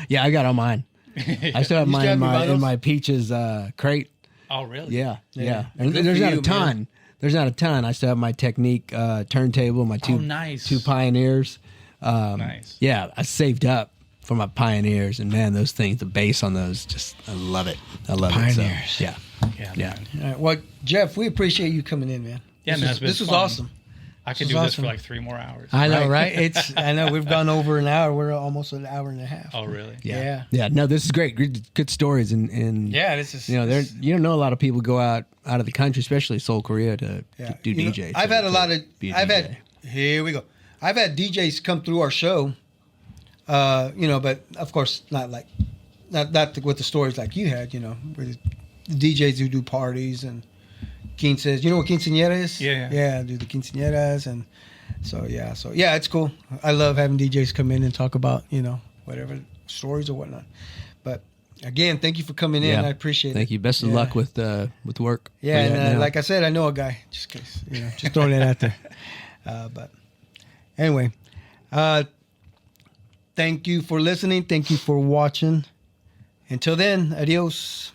Yeah, I got all mine. I still have You mine still in have your my vinyls? in my Peaches there's Oh, really? Yeah. Good And there's for not you, a ton. man. There's not a ton. I still have my Technique turntable, my two nice. two Pioneers. Nice. Yeah, I saved up for my Pioneers, and man, those things, the bass on those, just I love it. I love Pioneers. it. So, yeah. Yeah. Yeah. Man. All right. Well, Jeff, we appreciate you coming in, man. Yeah, man, it's been this was fun. awesome. I could This do is this for awesome. like 3 more hours. I know, right? I know we've gone over an hour. We're almost an hour and a half. Oh, really? Yeah. Yeah. No, this is great. Good stories, and Yeah, this is. you know, you don't know a lot of people go out of the country, especially Seoul, Korea, to do You know, DJ. I've had a lot of. be a I've DJ. had. Here we go. I've had DJs come through our show. You know, but of course not like, not with the stories like you had. You know, with the DJs who do parties and quinceas. You know what quinceañera is? Yeah. Yeah, do the quinceañeras and so yeah, it's cool. I love having DJs come in and talk about, you know, whatever stories or whatnot. But again, thank you for coming in. Yeah. I appreciate it. Thank you. Best of Yeah. luck with work. Yeah, where you and at now. like I said, I know a guy, just in case, you know, just throwing it out there. But anyway, thank you for listening. Thank you for watching. Until then, adios.